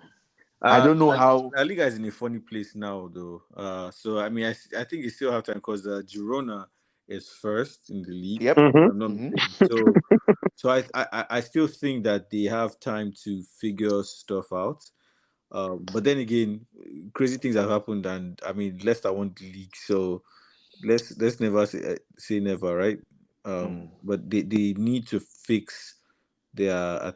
S2: I don't know how.
S1: La Liga is in a funny place now, though. So I mean, I think you still have time because Girona is first in the league.
S2: Yep.
S1: If
S3: Mm-hmm.
S1: I'm not
S2: Mm-hmm.
S1: mistaken. So I still think that they have time to figure stuff out. But then again, crazy things have happened, and I mean, Leicester won the league, so let's never say never, right? But they need to fix their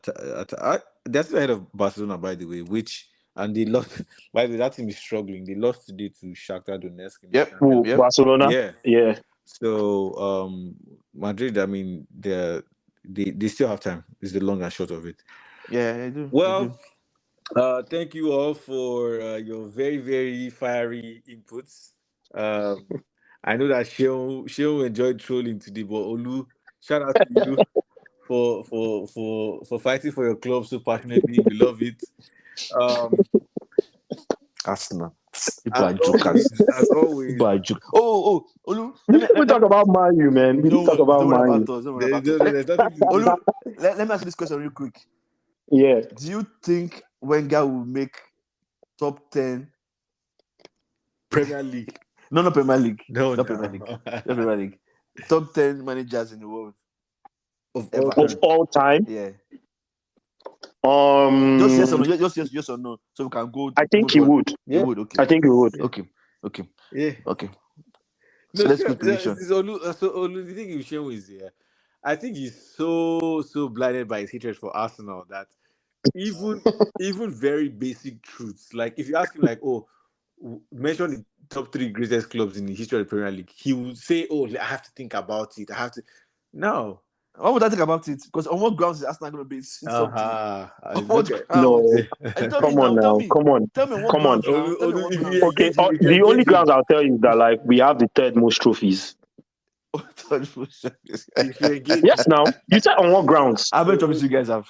S1: they're still ahead of Barcelona, by the way, which and they lost. By the way, that team is struggling. They lost today to Shakhtar Donetsk in the
S2: Yep.
S1: Champions League.
S3: Barcelona.
S1: Yeah.
S3: Yeah.
S1: So Madrid, I mean, they still have time. Is the long and short of it.
S2: Yeah, I do.
S1: Well, thank you all for your very, very fiery inputs. I know that Sheon enjoyed trolling today, but Olu, shout out to you for fighting for your club so passionately. We love it. Um,
S2: Arsenal. People are
S1: as
S2: jokers.
S1: always, as always,
S2: People are jokers. Oh, Olu.
S3: We talk about Man U, man. We
S2: Don't
S3: talk
S2: worry,
S3: about
S2: don't worry
S3: Man
S2: about
S3: U.
S2: us. Don't worry about
S1: there's
S2: us.
S1: nothing to do.
S2: Olu, let me ask you this question real quick.
S3: Yeah.
S2: Do you think Wenger will make top 10?
S1: Premier League.
S2: No, not Premier League.
S1: No,
S2: Not Premier League. Not Premier League. Top 10 managers in the world.
S1: Of
S2: Ever.
S1: all
S3: Of
S1: time.
S3: all time.
S2: Yeah.
S3: Um,
S2: Just yes or no. Just yes or no. So we can go.
S3: I think he
S2: move on.
S3: would.
S2: He
S1: Yeah.
S2: would. Okay.
S3: I think he would.
S2: Okay.
S1: Yeah.
S2: Okay.
S1: No,
S2: So let's
S1: sure,
S2: go prediction.
S1: so Olu, the thing with Sheon is here. I think he's so blinded by his hatred for Arsenal that even even very basic truths, like if you ask him like, oh, mention the top three greatest clubs in the history of the Premier League, he will say, oh, I have to think about it. I have to. No.
S2: What would I think about it? Because on what grounds is Arsenal going to be something? On what
S1: Okay.
S2: grounds?
S3: No.
S2: And tell
S3: Come
S2: me
S3: on
S2: now.
S3: now. Come on.
S2: Tell me what
S3: Come on.
S2: grounds now. Tell me
S1: Olu,
S2: what
S1: if
S2: grounds.
S1: you
S3: Okay.
S1: engage him, if you
S3: The only
S1: engage him,
S3: grounds I'll tell you is that like we have the third most trophies.
S1: if you engage
S3: Yes, now you said on what grounds?
S2: How many trophies you guys have?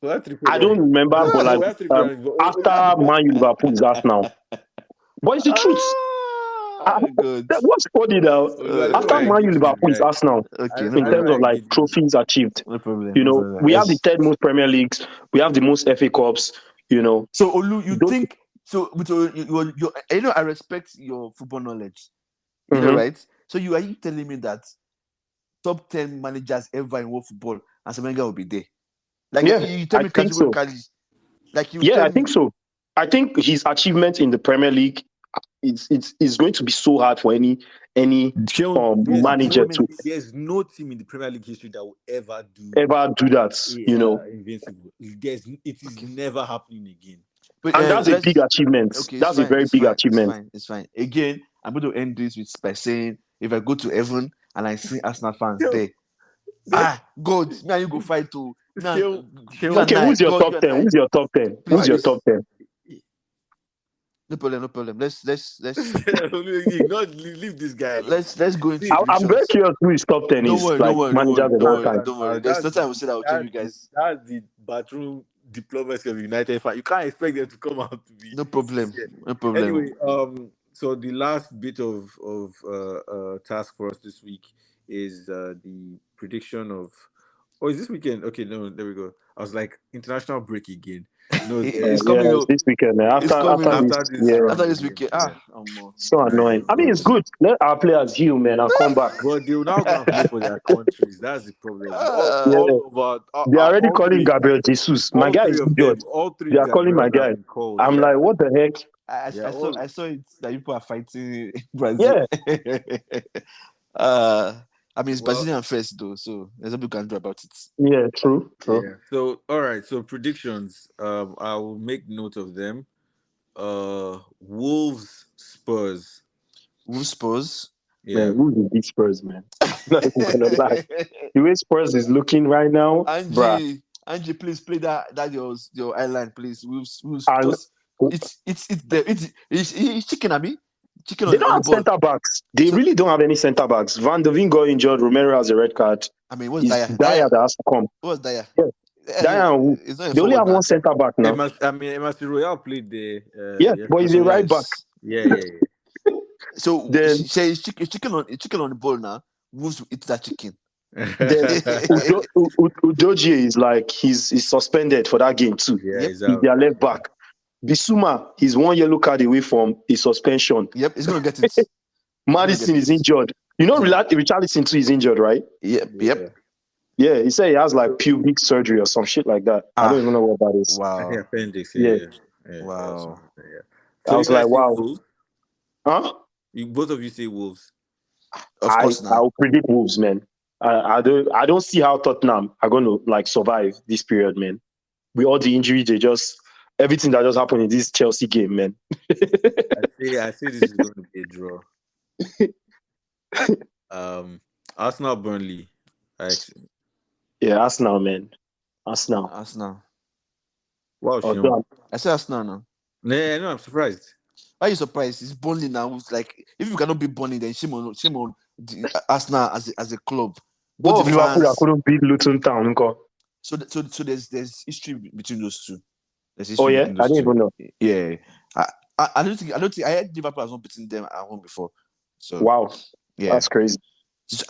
S1: we have three
S3: I don't remember, but like
S1: we have three Premier League, but
S3: after Man U, Liverpool is Arsenal. But it's the truth.
S2: Good.
S3: What's funny now?
S1: Olu, I
S3: After
S1: don't
S3: Man U,
S1: engage this
S3: Liverpool is
S1: guy.
S3: Arsenal
S2: Okay,
S1: I
S2: no
S3: in
S1: don't
S3: terms of like
S1: engage this
S3: trophies achieved.
S2: problem.
S3: You
S2: No
S3: know,
S2: problem.
S3: we have the
S2: Yes.
S3: third most Premier Leagues. We have the most FA Cups. You know,
S2: So Olu, you
S3: Don't-
S2: think so? With you know, I respect your football knowledge. You know,
S3: Mhm.
S2: right? So are you telling me that top 10 managers ever in world football, and Semenga will be there? Like
S3: Yeah,
S2: you tell
S3: I
S2: me
S3: think so.
S2: categorically. Like you
S3: Yeah,
S2: tell
S3: I
S2: me.
S3: think so. I think his achievement in the Premier League, it's going to be so hard for any manager to
S1: There's no team in the Premier League history that will ever do
S3: ever do that. You know,
S1: invincible. It is never happening again.
S2: But,
S3: and that's a big achievement.
S2: Okay,
S3: That's a very big achievement.
S2: It's fine. Again, I'm going to end this by saying, if I go to heaven and I see Arsenal fans there, God, me and you go fight to.
S3: Okay, who's your top 10? Who's your top 10? Who's your top 10?
S2: No problem. Let's
S1: leave this guy.
S2: let's go into.
S3: I'm very curious who his top 10 is.
S2: Don't worry. There's nothing I will say that will tell you guys.
S1: That's the bathroom diplomacy of United fan. You can't expect them to come out to be.
S2: No problem.
S1: Anyway, so the last bit of task for us this week is the prediction of. Oh, is this weekend? Okay, no, there we go. I was like, international break again. No,
S2: it's coming.
S3: It's this weekend. After
S2: this weekend.
S3: So annoying. I mean, it's good. Let our players heal, man. I'll come back.
S1: But they will now go and play for their countries. That's the problem.
S3: They're already calling Gabriel Jesus. My guy is injured.
S1: All three.
S3: They are calling my guy. I'm like, what the heck?
S2: I saw it that people are fighting in Brazil.
S3: Yeah.
S2: I mean, it's Brazilian first though, so there's nothing you can do about it.
S3: Yeah, true.
S1: Yeah. So, all right. So predictions. I will make note of them. Wolves, Spurs.
S2: Wolves, Spurs.
S1: Yeah.
S3: Man, who's the big Spurs, man? Not even gonna lie. The way Spurs is looking right now,
S2: Angie, please play that your island, please. Wolves. It's chicken at me.
S3: They don't have centre backs. They really don't have any centre backs. Van de Ven got injured. Romero has a red card.
S2: I mean, what's
S3: Dyer?
S2: Dyer?
S3: Dyer that has to come.
S2: What's Dyer?
S3: Yeah. Dyer and who? They only have one centre back now.
S1: Emerson Royale played the.
S3: But he's a right back.
S1: Yeah.
S2: So then it's chicken on the ball now. Wolves eat that chicken.
S3: Udogie is like he's suspended for that game too.
S1: Yeah,
S3: he's their left back. Bissouma, he's one yellow card away from his suspension.
S2: Yep, he's gonna get it.
S3: Madison is injured. You know, Richarlison too is injured, right?
S2: Yep.
S3: Yeah, he said he has like pubic surgery or some shit like that. I don't even know what that is.
S2: Wow.
S1: Appendix.
S3: Yeah.
S1: Yeah,
S2: Wow.
S1: yeah.
S3: I
S1: So you
S3: was like,
S1: guys say
S3: wow,
S1: Wolves?
S3: huh?
S1: You both of you say Wolves.
S2: Of course now.
S3: I'll predict Wolves, man. I don't see how Tottenham are going to like survive this period, man. With all the injuries, they just everything that just happened in this Chelsea game, man.
S1: I say this is going to be a draw. Arsenal Burnley. Actually,
S3: Yeah, Arsenal, man. Arsenal.
S2: Arsenal.
S1: wow, Sean.
S3: Although,
S2: I say Arsenal now.
S1: Nah, no, I'm surprised.
S2: Why are you surprised? It's Burnley now. It's like if you cannot beat Burnley, then shame on the Arsenal as a club. Both
S3: what
S2: the
S3: of Liverpool that
S2: fans.
S3: couldn't beat Luton Town? Nko?
S2: So there's history between those two. There's
S3: Oh
S2: history
S3: yeah,
S2: between
S3: I
S2: those
S3: didn't
S2: two.
S3: even know.
S2: Yeah. I don't think I heard Liverpool has not beaten them at home before. So
S3: Wow,
S2: yeah.
S3: that's crazy.
S2: So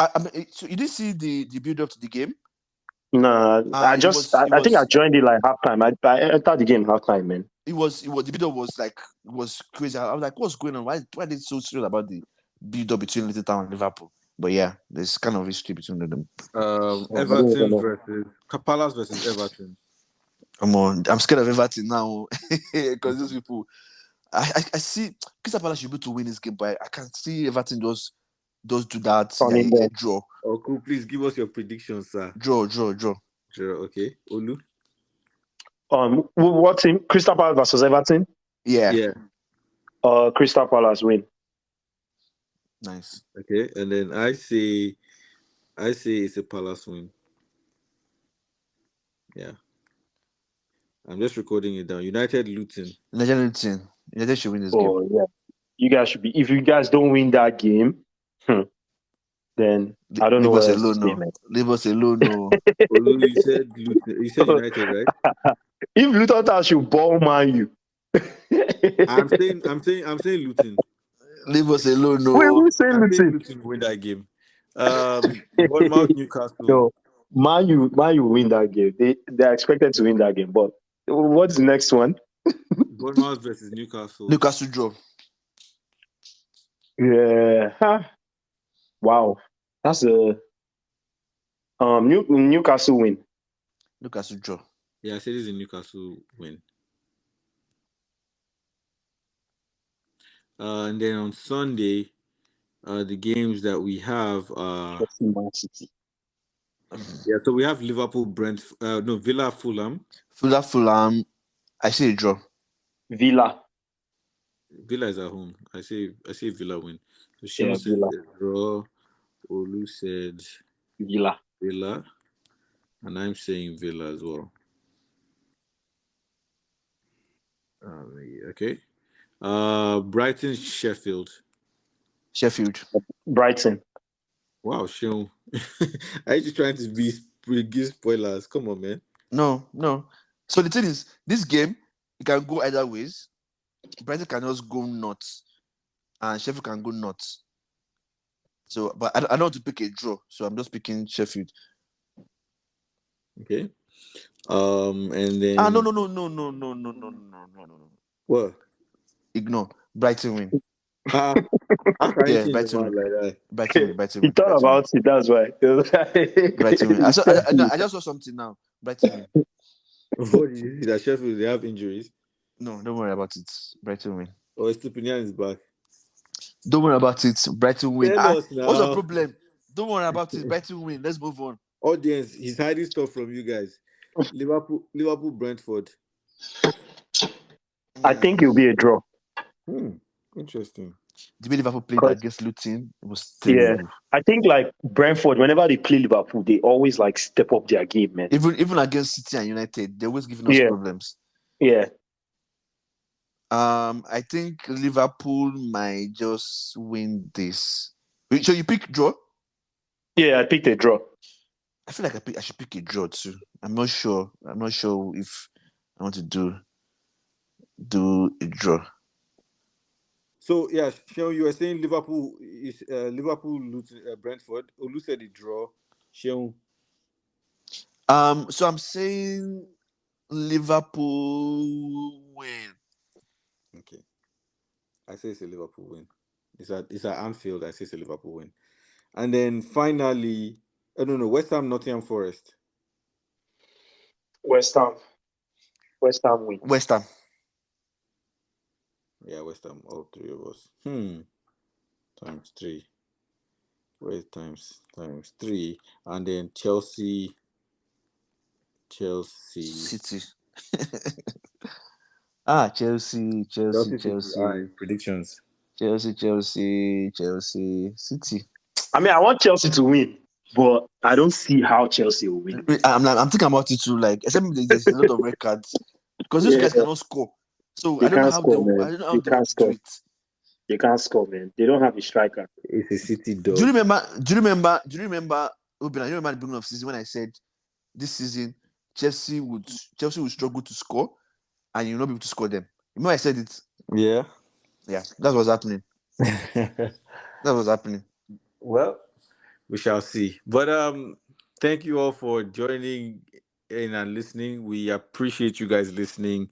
S2: you didn't see the build up to the game?
S3: Nah, I think I joined it like halftime. I entered the game halftime, man.
S2: It was the build up was like was crazy. I was like, what's going on? Why are they so serious about the build up between Little Town and Liverpool? But yeah, there's kind of history between them.
S3: Oh, I didn't even
S1: Everton
S3: know.
S1: versus Palace versus Everton.
S2: Come on, I'm scared of Everton now because those people. I see Crystal Palace should be able to win this game, but I can see Everton just do that. Yeah,
S3: Turning them.
S2: draw.
S1: Oku, please give us your predictions, sir.
S2: Draw.
S1: Sure, okay. Olu?
S3: What team? Crystal Palace versus Everton.
S2: Yeah.
S1: Yeah.
S3: Crystal Palace win.
S2: Nice.
S1: Okay. And then I say it's a Palace win. Yeah. I'm just recording it down. United Luton.
S2: United should win this game.
S3: Oh yeah, you guys should be. If you guys don't win that game, then I don't know
S2: Leave
S3: what
S2: us
S3: else to
S2: alone,
S3: say,
S2: no.
S3: man.
S2: Leave us alone, no.
S1: Olu, you said Luton. You said United, right?
S3: If Luton Town should ball man you.
S1: I'm saying Luton.
S2: Leave us alone,
S3: Wait,
S2: no.
S3: who's saying
S1: I'm saying
S3: Luton?
S1: Luton will win that game. Bournemouth Newcastle.
S3: No, Man U win that game. They're expected to win that game. But what's the next one?
S1: Bournemouth versus Newcastle.
S2: Newcastle draw.
S3: Yeah. Wow. That's a Newcastle win.
S2: Newcastle draw.
S1: Yeah, I said this is a Newcastle win. And then on Sunday, the games that we have are
S3: Man City.
S1: so we have Liverpool, Villa, Fulham.
S2: Fulham. I say a draw.
S3: Villa.
S1: Villa is at home. I say Villa win. So Sean
S3: Yeah,
S1: said
S3: Villa.
S1: a draw. Olu said
S3: Villa.
S1: Villa, and I'm saying Villa as well. Okay. Brighton, Sheffield.
S2: Sheffield.
S3: Brighton.
S1: Wow, Sean. Are you just trying to give spoilers? Come on, man.
S2: No. So the thing is, this game, it can go either ways. Brighton can just go nuts, and Sheffield can go nuts. So, but I don't want to pick a draw, so I'm just picking Sheffield.
S1: Okay. And then
S2: No.
S1: what?
S2: Ignore. Brighton win.
S1: How can you
S2: Yeah,
S1: change your
S2: Brighton
S1: mind
S2: win.
S1: like that?
S2: Brighton
S3: He
S2: win.
S3: thought about it, that's why.
S2: Brighton win. I just saw something now. Brighton win.
S1: What did you see that Sheffield they have injuries?
S2: No, don't worry about it. Brighton win.
S1: Or Stupinian is back.
S2: Don't worry about it. Brighton win.
S1: Tell us
S2: What's the
S1: now.
S2: problem? Don't worry about it. Brighton win. Let's move on.
S1: Audience, he's hiding stuff from you guys. Liverpool, Brentford.
S3: I think it'll be a draw.
S1: Interesting.
S2: The way Liverpool played against Luton was
S3: Yeah,
S2: terrible.
S3: I think like Brentford, whenever they play Liverpool, they always like step up their game, man.
S2: Even against City and United, they're always giving us problems.
S3: Yeah.
S2: I think Liverpool might just win this. So you pick draw?
S3: Yeah, I picked a draw.
S2: I feel like I should pick a draw too. I'm not sure if I want to do a draw.
S1: So yeah, Sean, you were saying Liverpool is Luton, Brentford. Olu said a draw. Sean.
S2: So I'm saying Liverpool win.
S1: Okay. I say it's a Liverpool win. It's at Anfield. I say it's a Liverpool win. And then finally, I don't know, West Ham, Nottingham Forest.
S3: West Ham win.
S2: West Ham.
S1: West Ham, all three of us. Times three. Where times three, and then Chelsea.
S2: City. Chelsea,
S1: Chelsea City. All right, predictions.
S2: Chelsea, City.
S3: I mean, I want Chelsea to win, but I don't see how Chelsea will win.
S2: I'm thinking about it too. Like, except there's a lot of red cards because those guys cannot score. So
S3: They
S2: I don't know
S3: can't
S2: how
S3: score,
S2: they.
S3: man.
S2: I don't know how
S3: They
S2: they
S3: can't
S2: want to do
S3: score.
S2: it.
S3: They can't score, man. They don't have a striker.
S1: It's a City
S2: Do
S1: dog.
S2: you remember? Obina, you remember the beginning of season when I said this season Chelsea would struggle to score and you'll not be able to score them. Remember I said it?
S1: Yeah.
S2: Yeah, that's what's happening. That was happening.
S1: Well, we shall see. But thank you all for joining in and listening. We appreciate you guys listening.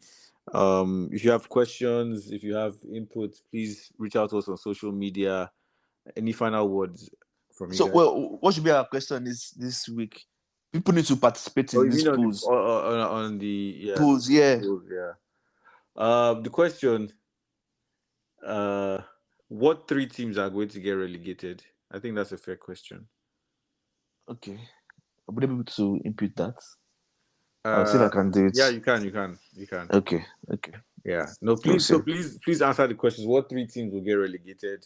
S1: If you have questions, if you have input, please reach out to us on social media. Any final words from you
S2: So,
S1: guys?
S2: well, what should be our question this week? People need to participate
S1: Oh,
S2: in
S1: you
S2: these
S1: mean
S2: polls.
S1: on the
S2: Polls, yeah.
S1: polls, yeah. The question: what three teams are going to get relegated? I think that's a fair question.
S2: Okay. I'll be able to input that. I'll see if I can do it.
S1: Yeah, you can.
S2: Okay.
S1: Yeah. No,
S2: We'll
S1: please.
S2: see.
S1: So please answer the questions. What three teams will get relegated,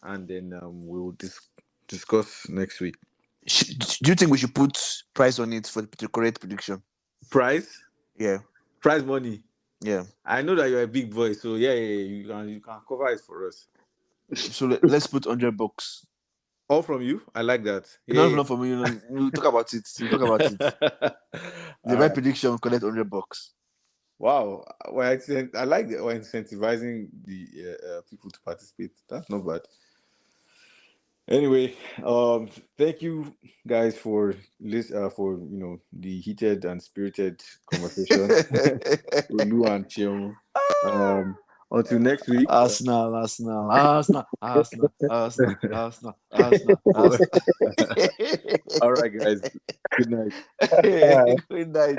S1: and then we'll discuss next week.
S2: Do you think we should put price on it for the correct prediction?
S1: Prize
S2: Yeah.
S1: money.
S2: Yeah.
S1: I know that you're a big boy, so yeah, you can cover it for us.
S2: So let's put $100.
S1: All from you. I like that.
S2: Not for me. We'll talk about it. The
S1: All
S2: right
S1: right.
S2: prediction collect $100.
S1: Wow. Well, I like that we're incentivizing the people to participate. That's not bad. Anyway, thank you guys for for the heated and spirited conversation. Olu and Chiom. Until next week.
S2: Arsenal.
S1: All right, guys. Good night.
S2: Good night.